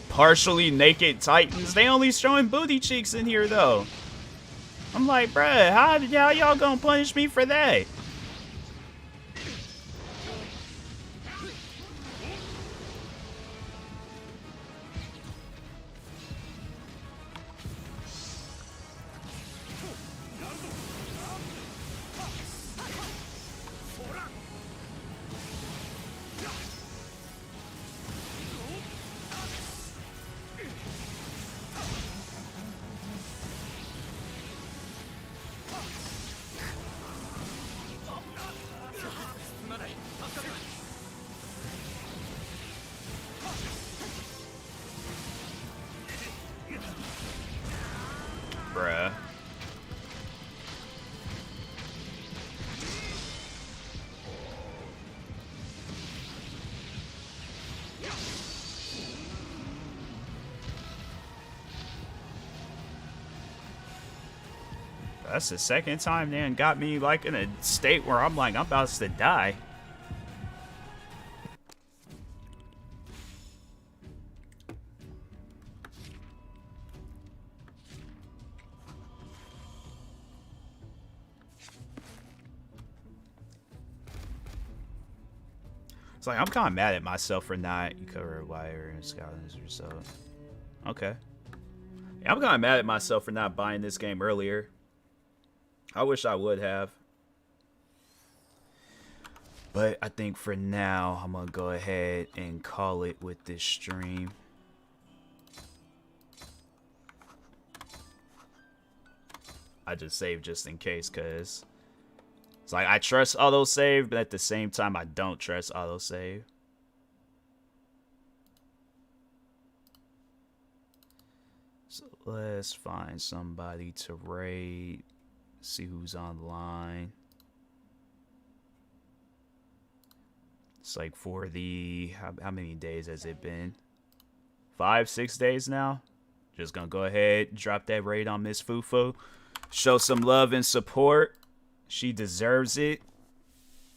A: partially naked Titans? They only showing booty cheeks in here, though. I'm like, bruh, how y'all gonna punish me for that? That's the second time they got me like in a state where I'm like, I'm about to die. It's like I'm kind of mad at myself for not cover wire and skeletons or so. Okay. Yeah, I'm kind of mad at myself for not buying this game earlier. I wish I would have. But I think for now, I'm going to go ahead and call it with this stream. I just saved just in case, because it's like I trust autosave, but at the same time, I don't trust autosave. So let's find somebody to raid. See who's online. It's like for the how many days has it been? 5, 6 days now. Just gonna go ahead, drop that raid on Miss Fufu. Show some love and support. She deserves it.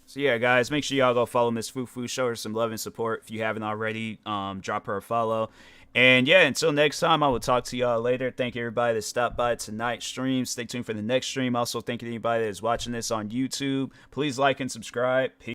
A: So yeah, guys, make sure y'all go follow Miss Fufu. Show her some love and support if you haven't already. Drop her a follow. And yeah, until next time, I will talk to y'all later. Thank you everybody that stopped by tonight's stream. Stay tuned for the next stream. Also, thank you to anybody that is watching this on YouTube. Please like and subscribe. Peace.